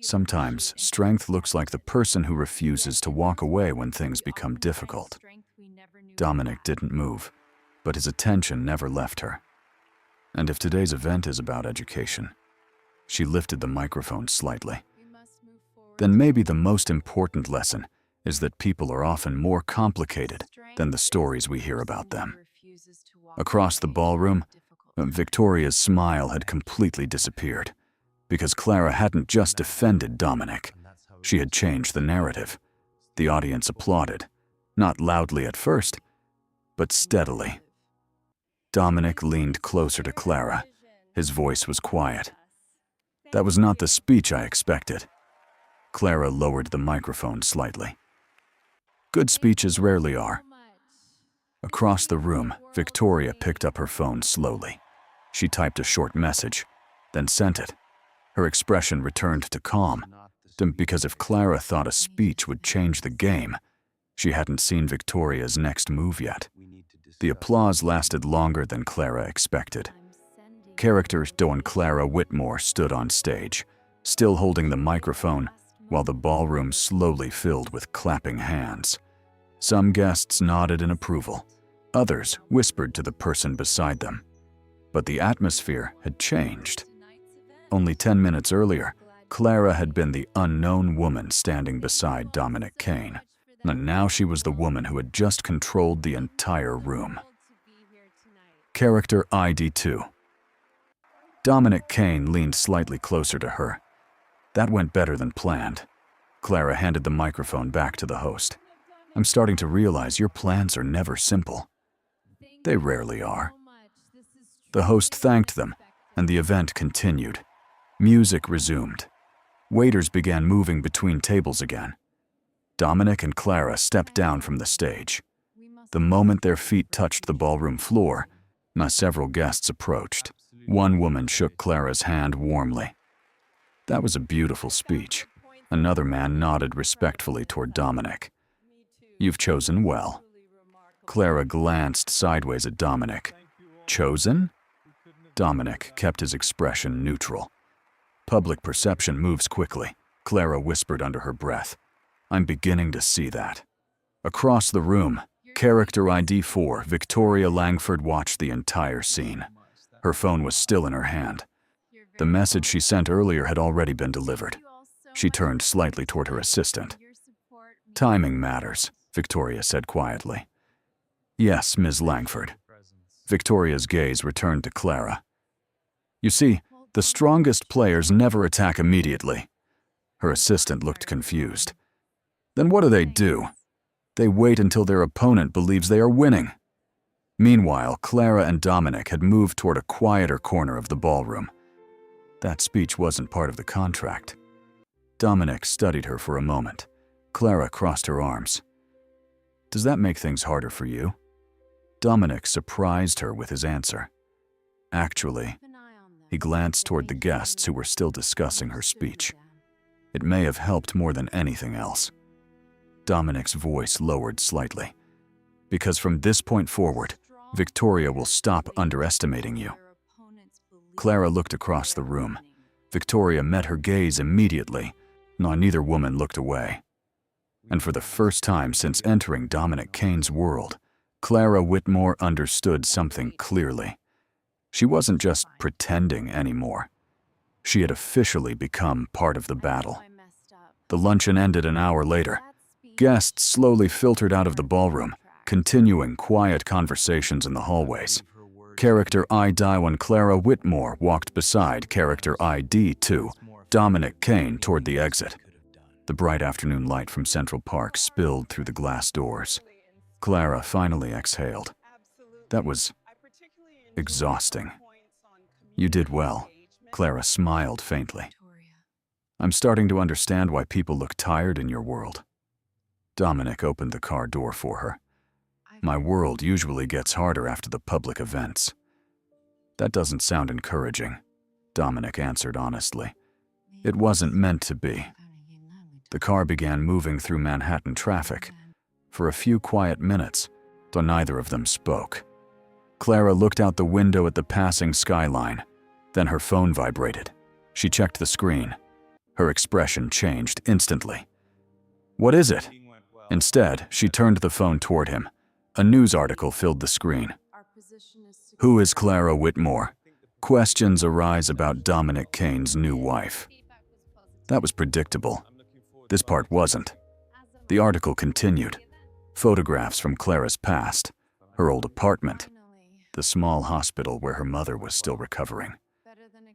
Sometimes, strength looks like the person who refuses to walk away when things become difficult. Dominic didn't move, but his attention never left her. And if today's event is about education, she lifted the microphone slightly, then maybe the most important lesson is that people are often more complicated than the stories we hear about them. Across the ballroom, Victoria's smile had completely disappeared, because Clara hadn't just defended Dominic. She had changed the narrative. The audience applauded, not loudly at first, but steadily. Dominic leaned closer to Clara. His voice was quiet. "That was not the speech I expected." Clara lowered the microphone slightly. "Good speeches rarely are." Across the room, Victoria picked up her phone slowly. She typed a short message, then sent it. Her expression returned to calm, because if Clara thought a speech would change the game, she hadn't seen Victoria's next move yet. The applause lasted longer than Clara expected. Character Clara Whitmore stood on stage, still holding the microphone, while the ballroom slowly filled with clapping hands. Some guests nodded in approval. Others whispered to the person beside them. But the atmosphere had changed. Only 10 minutes earlier, Clara had been the unknown woman standing beside Dominic Kane, and now she was the woman who had just controlled the entire room. Character ID 2. Dominic Kane leaned slightly closer to her. That went better than planned. Clara handed the microphone back to the host. I'm starting to realize your plans are never simple. They rarely are. The host thanked them, and the event continued. Music resumed. Waiters began moving between tables again. Dominic and Clara stepped down from the stage. The moment their feet touched the ballroom floor, several guests approached. One woman shook Clara's hand warmly. That was a beautiful speech. Another man nodded respectfully toward Dominic. You've chosen well. Clara glanced sideways at Dominic. Chosen? Dominic kept his expression neutral. Public perception moves quickly, Clara whispered under her breath. I'm beginning to see that. Across the room, character ID 4, Victoria Langford watched the entire scene. Her phone was still in her hand. The message she sent earlier had already been delivered. She turned slightly toward her assistant. Timing matters, Victoria said quietly. Yes, Ms. Langford. Victoria's gaze returned to Clara. You see, the strongest players never attack immediately. Her assistant looked confused. Then what do? They wait until their opponent believes they are winning. Meanwhile, Clara and Dominic had moved toward a quieter corner of the ballroom. That speech wasn't part of the contract. Dominic studied her for a moment. Clara crossed her arms. Does that make things harder for you? Dominic surprised her with his answer. Actually, he glanced toward the guests who were still discussing her speech. It may have helped more than anything else. Dominic's voice lowered slightly. Because from this point forward, Victoria will stop underestimating you. Clara looked across the room. Victoria met her gaze immediately. Neither woman looked away. And for the first time since entering Dominic Kane's world, Clara Whitmore understood something clearly. She wasn't just pretending anymore. She had officially become part of the battle. The luncheon ended an hour later. Guests slowly filtered out of the ballroom, continuing quiet conversations in the hallways. Character ID 1 Clara Whitmore walked beside character ID 2, Dominic Kane, toward the exit. The bright afternoon light from Central Park spilled through the glass doors. Clara finally exhaled. That was exhausting. You did well. Clara smiled faintly. I'm starting to understand why people look tired in your world. Dominic opened the car door for her. My world usually gets harder after the public events. That doesn't sound encouraging, Dominic answered honestly. It wasn't meant to be. The car began moving through Manhattan traffic. For a few quiet minutes, though neither of them spoke. Clara looked out the window at the passing skyline. Then her phone vibrated. She checked the screen. Her expression changed instantly. What is it? Instead, she turned the phone toward him. A news article filled the screen. Who is Clara Whitmore? Questions arise about Dominic Kane's new wife. That was predictable. This part wasn't. The article continued. Photographs from Clara's past, her old apartment, the small hospital where her mother was still recovering.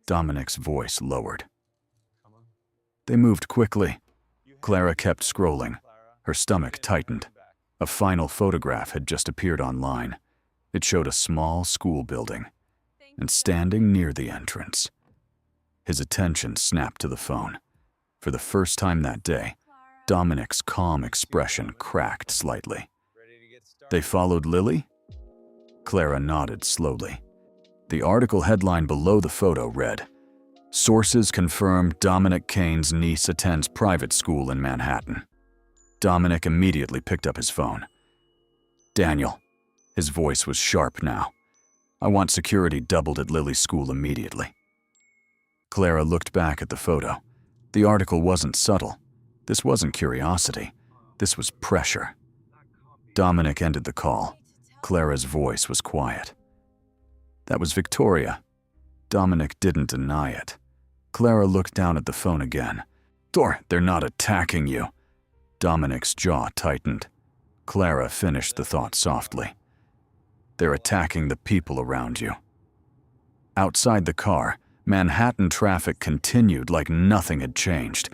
Dominic's voice lowered. They moved quickly. Clara kept scrolling. Her stomach tightened. A final photograph had just appeared online. It showed a small school building, and standing near the entrance. His attention snapped to the phone. For the first time that day, Dominic's calm expression cracked slightly. They followed Lily? Clara nodded slowly. The article headline below the photo read, Sources confirm Dominic Kane's niece attends private school in Manhattan. Dominic immediately picked up his phone. Daniel. His voice was sharp now. I want security doubled at Lily's school immediately. Clara looked back at the photo. The article wasn't subtle. This wasn't curiosity. This was pressure. Dominic ended the call. Clara's voice was quiet. That was Victoria. Dominic didn't deny it. Clara looked down at the phone again. They're not attacking you. Dominic's jaw tightened. Clara finished the thought softly. They're attacking the people around you. Outside the car, Manhattan traffic continued like nothing had changed.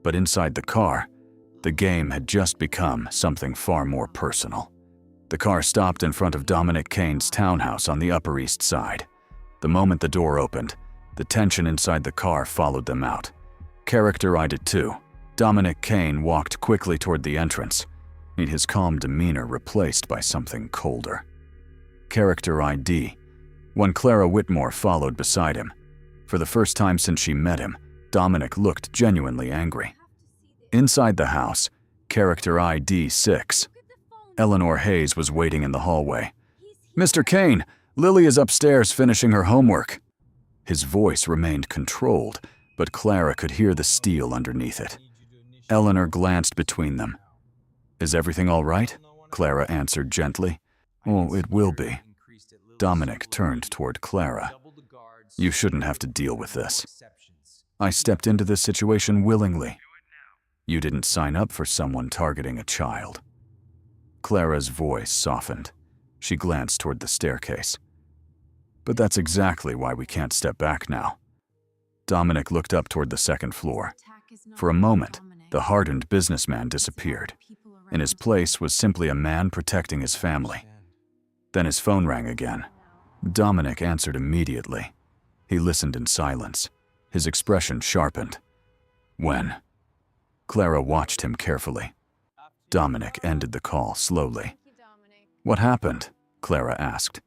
But inside the car, the game had just become something far more personal. The car stopped in front of Dominic Kane's townhouse on the Upper East Side. The moment the door opened, the tension inside the car followed them out. Character eyed it too. Dominic Kane walked quickly toward the entrance, his calm demeanor replaced by something colder. Character ID. When Clara Whitmore followed beside him. For the first time since she met him, Dominic looked genuinely angry. Inside the house, character ID 6. Eleanor Hayes was waiting in the hallway. Mr. Kane, Lily is upstairs finishing her homework. His voice remained controlled, but Clara could hear the steel underneath it. Eleanor glanced between them. Is everything all right? Clara answered gently. Oh, it will be. Dominic turned toward Clara. You shouldn't have to deal with this. I stepped into this situation willingly. You didn't sign up for someone targeting a child. Clara's voice softened. She glanced toward the staircase. But that's exactly why we can't step back now. Dominic looked up toward the second floor. For a moment, the hardened businessman disappeared. In his place was simply a man protecting his family. Then his phone rang again. Dominic answered immediately. He listened in silence. His expression sharpened. When? Clara watched him carefully. Dominic ended the call slowly. What happened? Clara asked.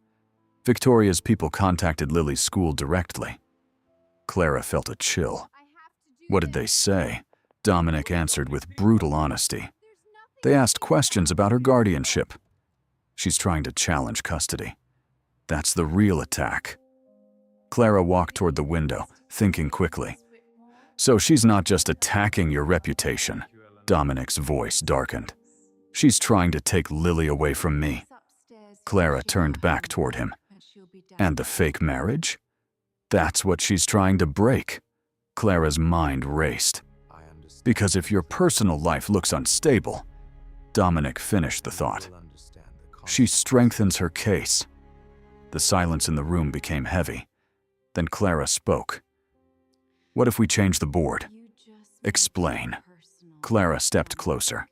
Victoria's people contacted Lily's school directly. Clara felt a chill. What did they say? Dominic answered with brutal honesty. They asked questions about her guardianship. She's trying to challenge custody. That's the real attack. Clara walked toward the window, thinking quickly. So she's not just attacking your reputation. Dominic's voice darkened. She's trying to take Lily away from me. Clara turned back toward him. And the fake marriage? That's what she's trying to break. Clara's mind raced. Because if your personal life looks unstable, Dominic finished the thought. She strengthens her case. The silence in the room became heavy. Then Clara spoke. What if we change the board? Explain. Clara stepped closer.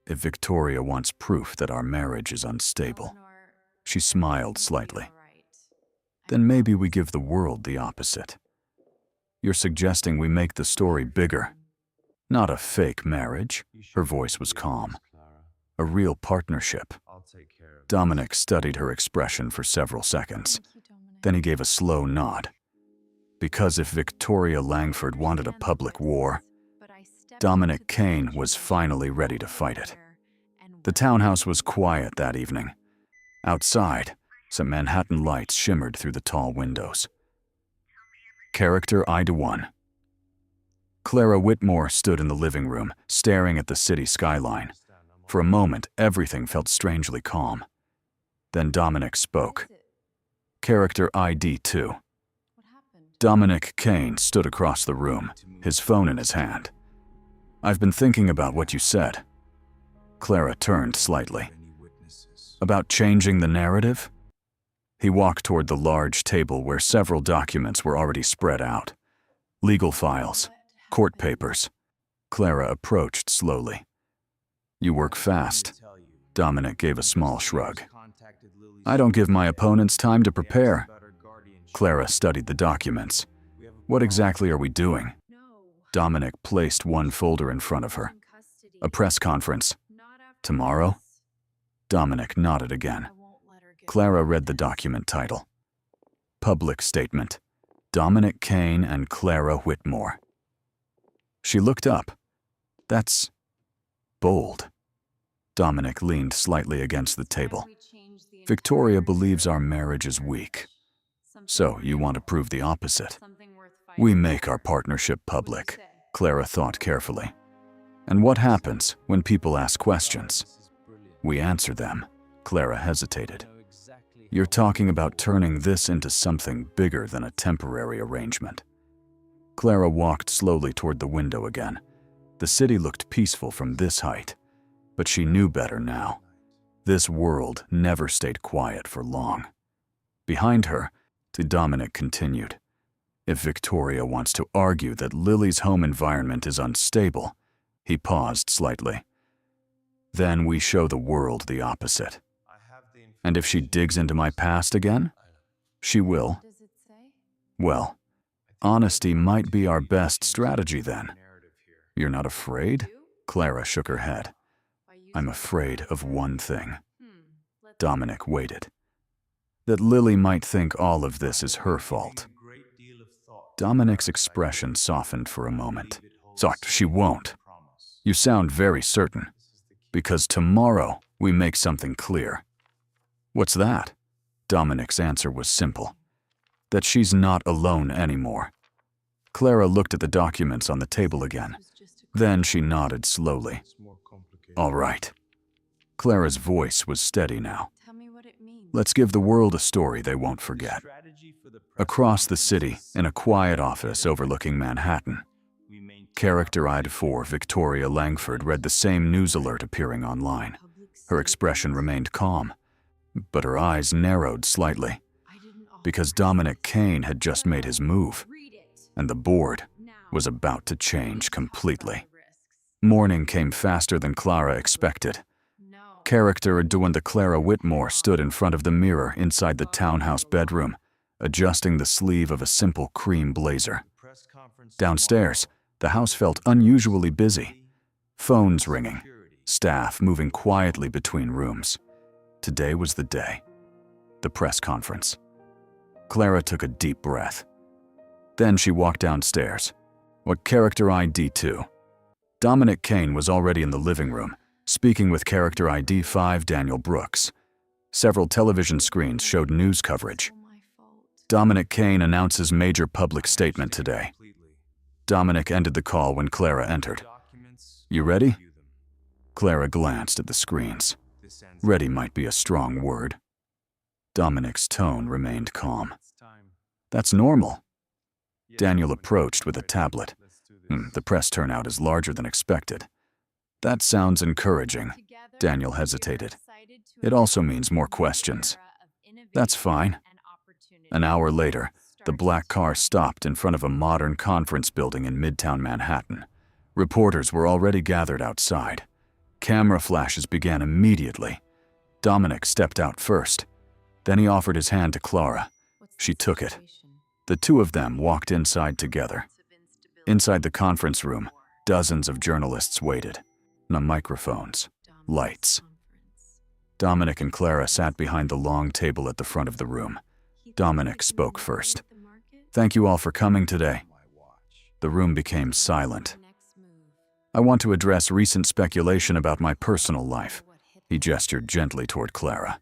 If Victoria wants proof that our marriage is unstable, she smiled slightly. Then maybe we give the world the opposite. You're suggesting we make the story bigger. Not a fake marriage. Her voice was calm. A real partnership. Dominic studied her expression for several seconds. Then he gave a slow nod. Because if Victoria Langford wanted a public war, Dominic Kane was finally ready to fight it. The townhouse was quiet that evening. Outside, some Manhattan lights shimmered through the tall windows. Character Ida 1. Clara Whitmore stood in the living room, staring at the city skyline. For a moment, everything felt strangely calm. Then Dominic spoke. Character ID 2. Dominic Kane stood across the room, his phone in his hand. I've been thinking about what you said. Clara turned slightly. About changing the narrative? He walked toward the large table where several documents were already spread out. Legal files, court papers. Clara approached slowly. You work fast. Dominic gave a small shrug. I don't give my opponents time to prepare. Clara studied the documents. What exactly are we doing? Dominic placed one folder in front of her. A press conference. Tomorrow? Dominic nodded again. Clara read the document title. Public Statement. Dominic Kane and Clara Whitmore. She looked up. That's bold. Dominic leaned slightly against the table. Victoria believes our marriage is weak. So you want to prove the opposite. We make our partnership public, Clara thought carefully. And what happens when people ask questions? We answer them. Clara hesitated. You're talking about turning this into something bigger than a temporary arrangement. Clara walked slowly toward the window again. The city looked peaceful from this height, but she knew better now. This world never stayed quiet for long. Behind her, Dominic continued. If Victoria wants to argue that Lily's home environment is unstable, he paused slightly. Then we show the world the opposite. And if she digs into my past again, she will. Well, honesty might be our best strategy then. You're not afraid? Clara shook her head. I'm afraid of one thing. Dominic waited. That Lily might think all of this is her fault. Dominic's expression softened for a moment. So she won't. You sound very certain. Because tomorrow we make something clear. What's that? Dominic's answer was simple. That she's not alone anymore. Clara looked at the documents on the table again. Then she nodded slowly. All right. Clara's voice was steady now. Let's give the world a story they won't forget. Across the city, in a quiet office overlooking Manhattan, Character ID 4 Victoria Langford read the same news alert appearing online. Her expression remained calm, but her eyes narrowed slightly, because Dominic Kane had just made his move, and the board was about to change completely. Morning came faster than Clara expected. Character Adwanda Clara Whitmore stood in front of the mirror inside the townhouse bedroom, adjusting the sleeve of a simple cream blazer. Downstairs, the house felt unusually busy. Phones ringing, staff moving quietly between rooms. Today was the day. The press conference. Clara took a deep breath. Then she walked downstairs. What Character ID 2? Dominic Kane was already in the living room, speaking with Character ID 5 Daniel Brooks. Several television screens showed news coverage. Dominic Kane announces major public statement today. Dominic ended the call when Clara entered. You ready? Clara glanced at the screens. Ready might be a strong word. Dominic's tone remained calm. That's normal. Daniel approached with a tablet. The press turnout is larger than expected. That sounds encouraging. Daniel hesitated. It also means more questions. That's fine. An hour later, the black car stopped in front of a modern conference building in Midtown Manhattan. Reporters were already gathered outside. Camera flashes began immediately. Dominic stepped out first. Then he offered his hand to Clara. She took it. The two of them walked inside together. Inside the conference room, dozens of journalists waited. No microphones, lights. Dominic and Clara sat behind the long table at the front of the room. Dominic spoke first. Thank you all for coming today. The room became silent. I want to address recent speculation about my personal life. He gestured gently toward Clara.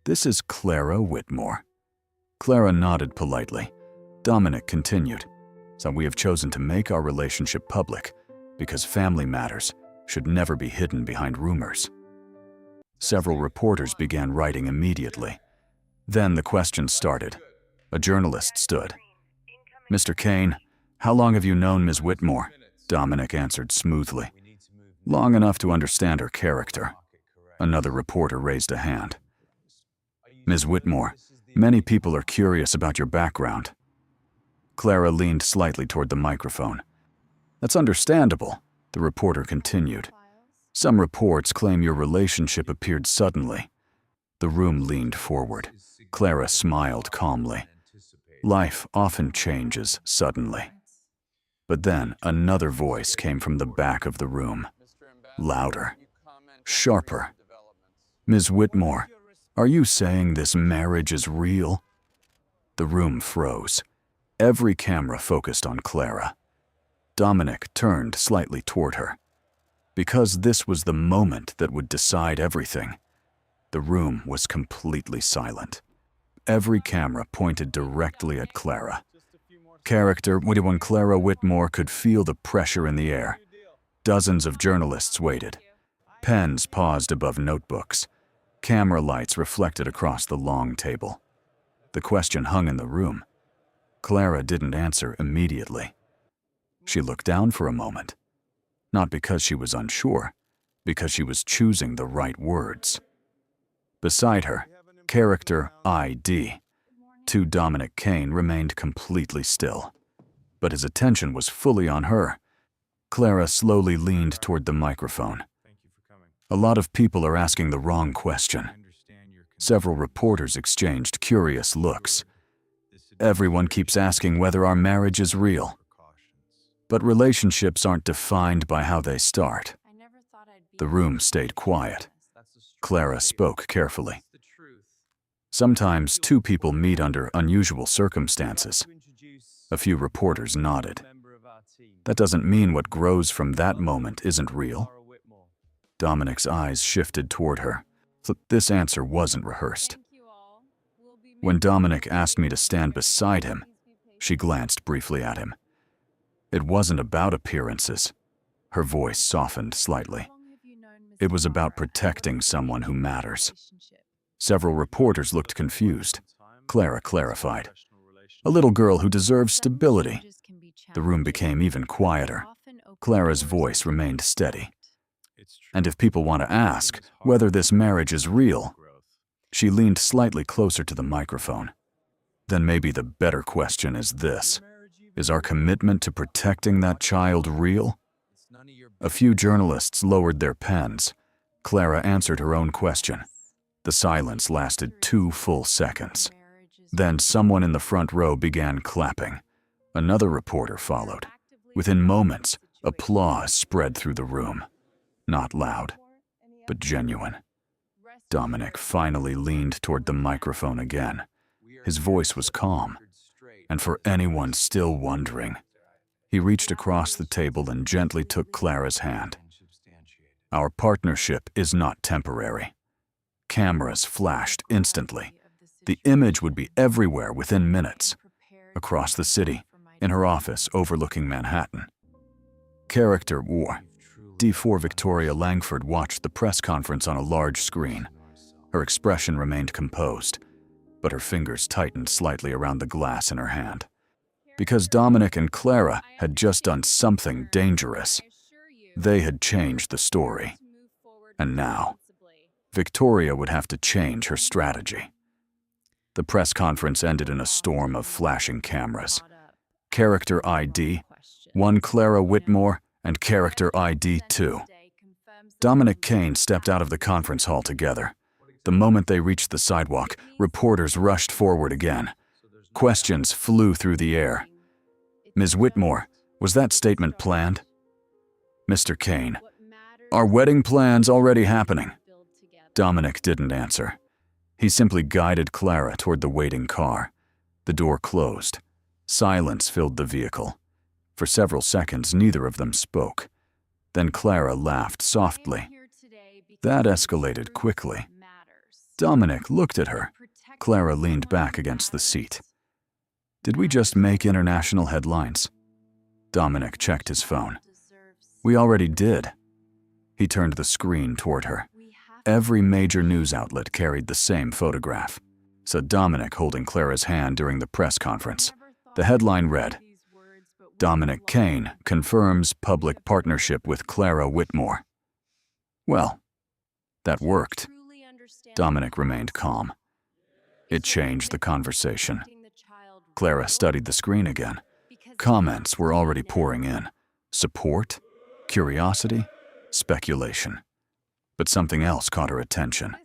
This is Clara Whitmore. Clara nodded politely. Dominic continued. So we have chosen to make our relationship public because family matters should never be hidden behind rumors. Several reporters began writing immediately. Then the questions started. A journalist stood. Mr. Kane, how long have you known Ms. Whitmore? Dominic answered smoothly. Long enough to understand her character. Another reporter raised a hand. Ms. Whitmore, many people are curious about your background. Clara leaned slightly toward the microphone. That's understandable, the reporter continued. Some reports claim your relationship appeared suddenly. The room leaned forward. Clara smiled calmly. Life often changes suddenly. But then another voice came from the back of the room. Louder. Sharper. Ms. Whitmore, are you saying this marriage is real? The room froze. Every camera focused on Clara. Dominic turned slightly toward her. Because this was the moment that would decide everything, the room was completely silent. Every camera pointed directly at Clara. Character when Clara Whitmore could feel the pressure in the air. Dozens of journalists waited. Pens paused above notebooks. Camera lights reflected across the long table. The question hung in the room. Clara didn't answer immediately. She looked down for a moment. Not because she was unsure, because she was choosing the right words. Beside her, character ID, 2 Dominic Kane, remained completely still. But his attention was fully on her. Clara slowly leaned toward the microphone. A lot of people are asking the wrong question. Several reporters exchanged curious looks. Everyone keeps asking whether our marriage is real. But relationships aren't defined by how they start. The room stayed quiet. Clara spoke carefully. Sometimes 2 people meet under unusual circumstances. A few reporters nodded. That doesn't mean what grows from that moment isn't real. Dominic's eyes shifted toward her. This answer wasn't rehearsed. When Dominic asked me to stand beside him, she glanced briefly at him. It wasn't about appearances. Her voice softened slightly. It was about protecting someone who matters. Several reporters looked confused. Clara clarified. A little girl who deserves stability. The room became even quieter. Clara's voice remained steady. And if people want to ask whether this marriage is real, she leaned slightly closer to the microphone. Then maybe the better question is this. Is our commitment to protecting that child real? A few journalists lowered their pens. Clara answered her own question. The silence lasted 2 full seconds. Then someone in the front row began clapping. Another reporter followed. Within moments, applause spread through the room. Not loud, but genuine. Dominic finally leaned toward the microphone again. His voice was calm. And for anyone still wondering, he reached across the table and gently took Clara's hand. Our partnership is not temporary. Cameras flashed instantly. The image would be everywhere within minutes. Across the city, in her office overlooking Manhattan. Character War. D4 Victoria Langford watched the press conference on a large screen. Her expression remained composed, but her fingers tightened slightly around the glass in her hand. Because Dominic and Clara had just done something dangerous. They had changed the story. And now, Victoria would have to change her strategy. The press conference ended in a storm of flashing cameras. Character ID, 1 Clara Whitmore, and Character ID 2. Dominic Kane stepped out of the conference hall together. The moment they reached the sidewalk, reporters rushed forward again. Questions flew through the air. Ms. Whitmore, was that statement planned? Mr. Kane, are wedding plans already happening? Dominic didn't answer. He simply guided Clara toward the waiting car. The door closed. Silence filled the vehicle. For several seconds, neither of them spoke. Then Clara laughed softly. That escalated quickly. Dominic looked at her. Clara leaned back against the seat. Did we just make international headlines? Dominic checked his phone. We already did. He turned the screen toward her. Every major news outlet carried the same photograph, said Dominic, holding Clara's hand during the press conference. The headline read, Dominic Kane confirms public partnership with Clara Whitmore. Well, that worked. Dominic remained calm. It changed the conversation. Clara studied the screen again. Comments were already pouring in. Support, curiosity, speculation. But something else caught her attention.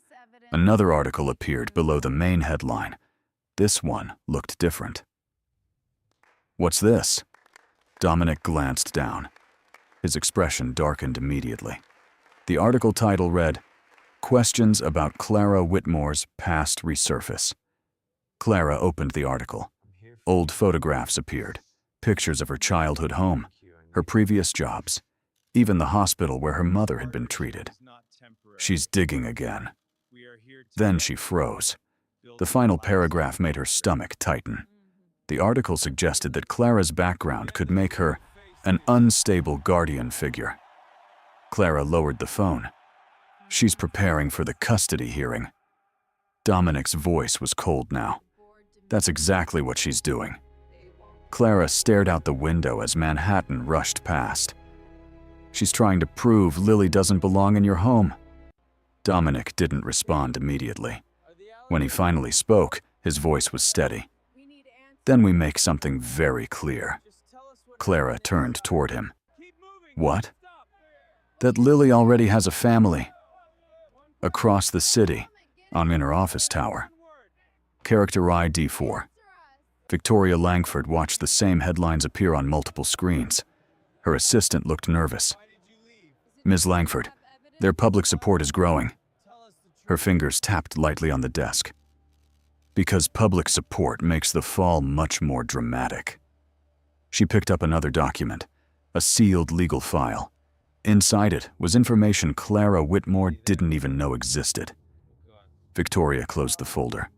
Another article appeared below the main headline. This one looked different. What's this? Dominic glanced down. His expression darkened immediately. The article title read, Questions about Clara Whitmore's past resurface. Clara opened the article. Old photographs appeared. Pictures of her childhood home, her previous jobs, even the hospital where her mother had been treated. She's digging again. Then she froze. The final paragraph made her stomach tighten. The article suggested that Clara's background could make her an unstable guardian figure. Clara lowered the phone. She's preparing for the custody hearing. Dominic's voice was cold now. That's exactly what she's doing. Clara stared out the window as Manhattan rushed past. She's trying to prove Lily doesn't belong in your home. Dominic didn't respond immediately. When he finally spoke, his voice was steady. Then we make something very clear. Clara turned toward him. What? That Lily already has a family. Across the city, on in her office tower. Character ID 4. Victoria Langford watched the same headlines appear on multiple screens. Her assistant looked nervous. Ms. Langford, their public support is growing. Her fingers tapped lightly on the desk. Because public support makes the fall much more dramatic. She picked up another document, a sealed legal file. Inside it was information Clara Whitmore didn't even know existed. Victoria closed the folder.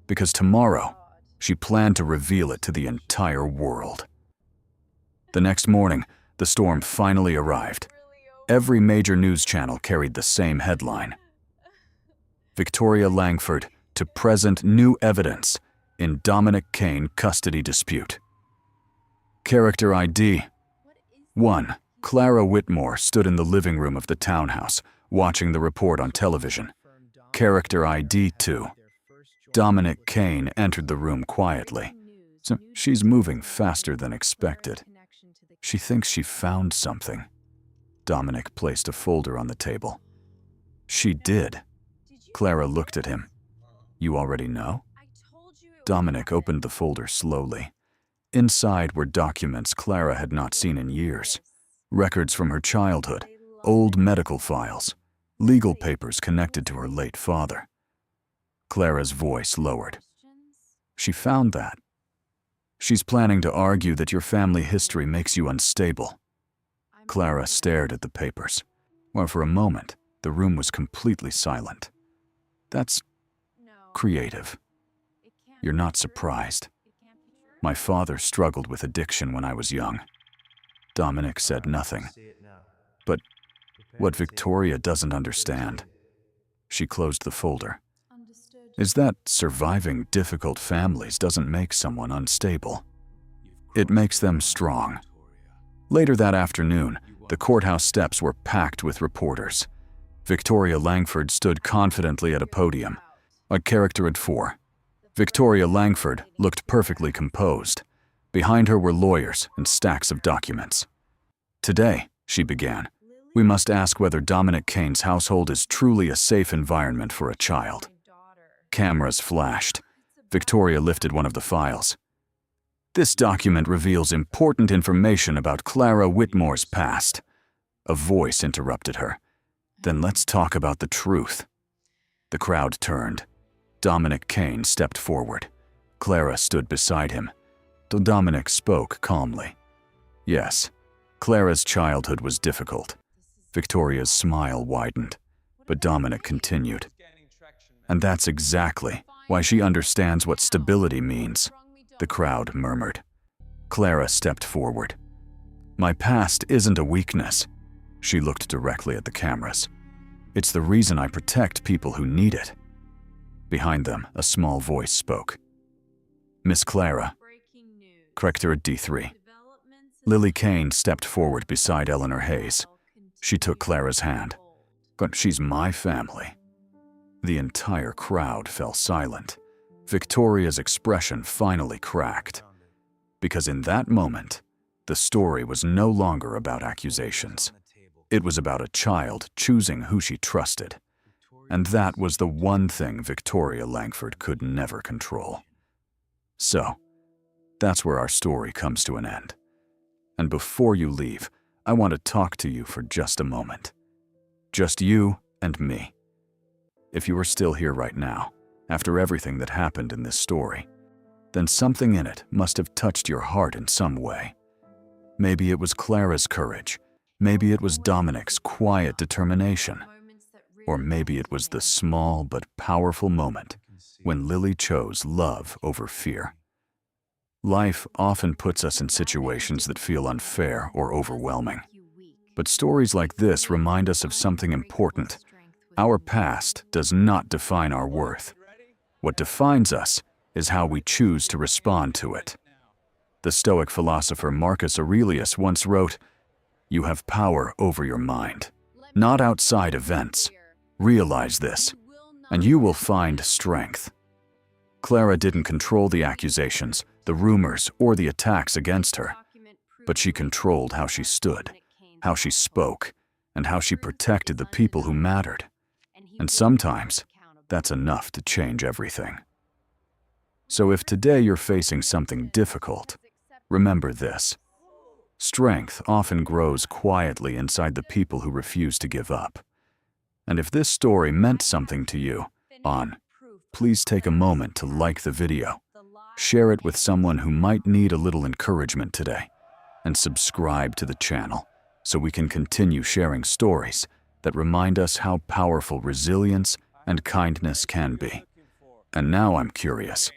Because tomorrow, she planned to reveal it to the entire world. The next morning, the storm finally arrived. Every major news channel carried the same headline. Victoria Langford to present new evidence in Dominic Kane custody dispute. Character ID 1. Clara Whitmore stood in the living room of the townhouse, watching the report on television. Character ID 2. Dominic Kane entered the room quietly. So she's moving faster than expected. She thinks she found something. Dominic placed a folder on the table. She did. Clara looked at him. You already know? Dominic opened the folder slowly. Inside were documents Clara had not seen in years. Records from her childhood, old medical files, legal papers connected to her late father. Clara's voice lowered. She found that. She's planning to argue that your family history makes you unstable. Clara stared at the papers, while for a moment, the room was completely silent. That's creative. You're not surprised. My father struggled with addiction when I was young. Dominic said nothing. But what Victoria doesn't understand, she closed the folder, is that surviving difficult families doesn't make someone unstable. It makes them strong. Later that afternoon, the courthouse steps were packed with reporters. Victoria Langford stood confidently at a podium, a character at 4. Victoria Langford looked perfectly composed. Behind her were lawyers and stacks of documents. Today, she began, we must ask whether Dominic Kane's household is truly a safe environment for a child. Cameras flashed. Victoria lifted one of the files. This document reveals important information about Clara Whitmore's past. A voice interrupted her. Then let's talk about the truth. The crowd turned. Dominic Kane stepped forward. Clara stood beside him. Dominic spoke calmly. Yes, Clara's childhood was difficult. Victoria's smile widened, but Dominic continued. And that's exactly why she understands what stability means, the crowd murmured. Clara stepped forward. My past isn't a weakness. She looked directly at the cameras. It's the reason I protect people who need it. Behind them, a small voice spoke. Miss Clara. Corrector at D3. Lily Kane stepped forward beside Eleanor Hayes. She took Clara's hand. But she's my family. The entire crowd fell silent. Victoria's expression finally cracked. Because in that moment, the story was no longer about accusations. It was about a child choosing who she trusted. And that was the one thing Victoria Langford could never control. So, that's where our story comes to an end. And before you leave, I want to talk to you for just a moment. Just you and me. If you are still here right now, after everything that happened in this story, then something in it must have touched your heart in some way. Maybe it was Clara's courage. Maybe it was Dominic's quiet determination. Or maybe it was the small but powerful moment when Lily chose love over fear. Life often puts us in situations that feel unfair or overwhelming. But stories like this remind us of something important. Our past does not define our worth. What defines us is how we choose to respond to it. The Stoic philosopher Marcus Aurelius once wrote, "You have power over your mind, not outside events. Realize this, and you will find strength." Clara didn't control the accusations, the rumors, or the attacks against her, but she controlled how she stood, how she spoke, and how she protected the people who mattered. And sometimes, that's enough to change everything. So if today you're facing something difficult, remember this. Strength often grows quietly inside the people who refuse to give up. And if this story meant something to you, please take a moment to like the video, share it with someone who might need a little encouragement today, and subscribe to the channel so we can continue sharing stories that remind us how powerful resilience and kindness can be. And now I'm curious,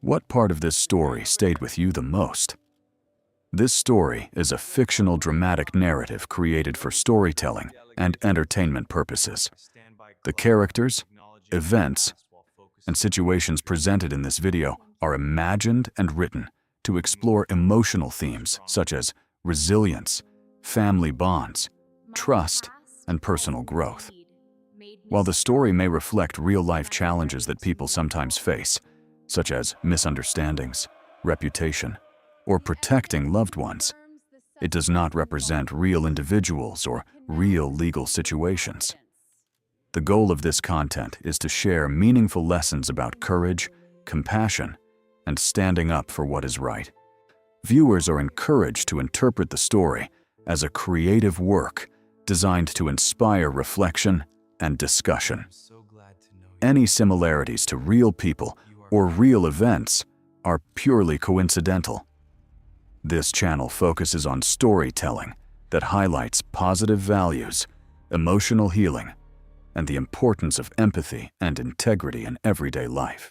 what part of this story stayed with you the most? This story is a fictional dramatic narrative created for storytelling and entertainment purposes. The characters, events, and situations presented in this video are imagined and written to explore emotional themes such as resilience, family bonds, trust, and personal growth. While the story may reflect real-life challenges that people sometimes face, such as misunderstandings, reputation, or protecting loved ones, it does not represent real individuals or real legal situations. The goal of this content is to share meaningful lessons about courage, compassion, and standing up for what is right. Viewers are encouraged to interpret the story as a creative work designed to inspire reflection and discussion. Any similarities to real people or real events are purely coincidental. This channel focuses on storytelling that highlights positive values, emotional healing, and the importance of empathy and integrity in everyday life.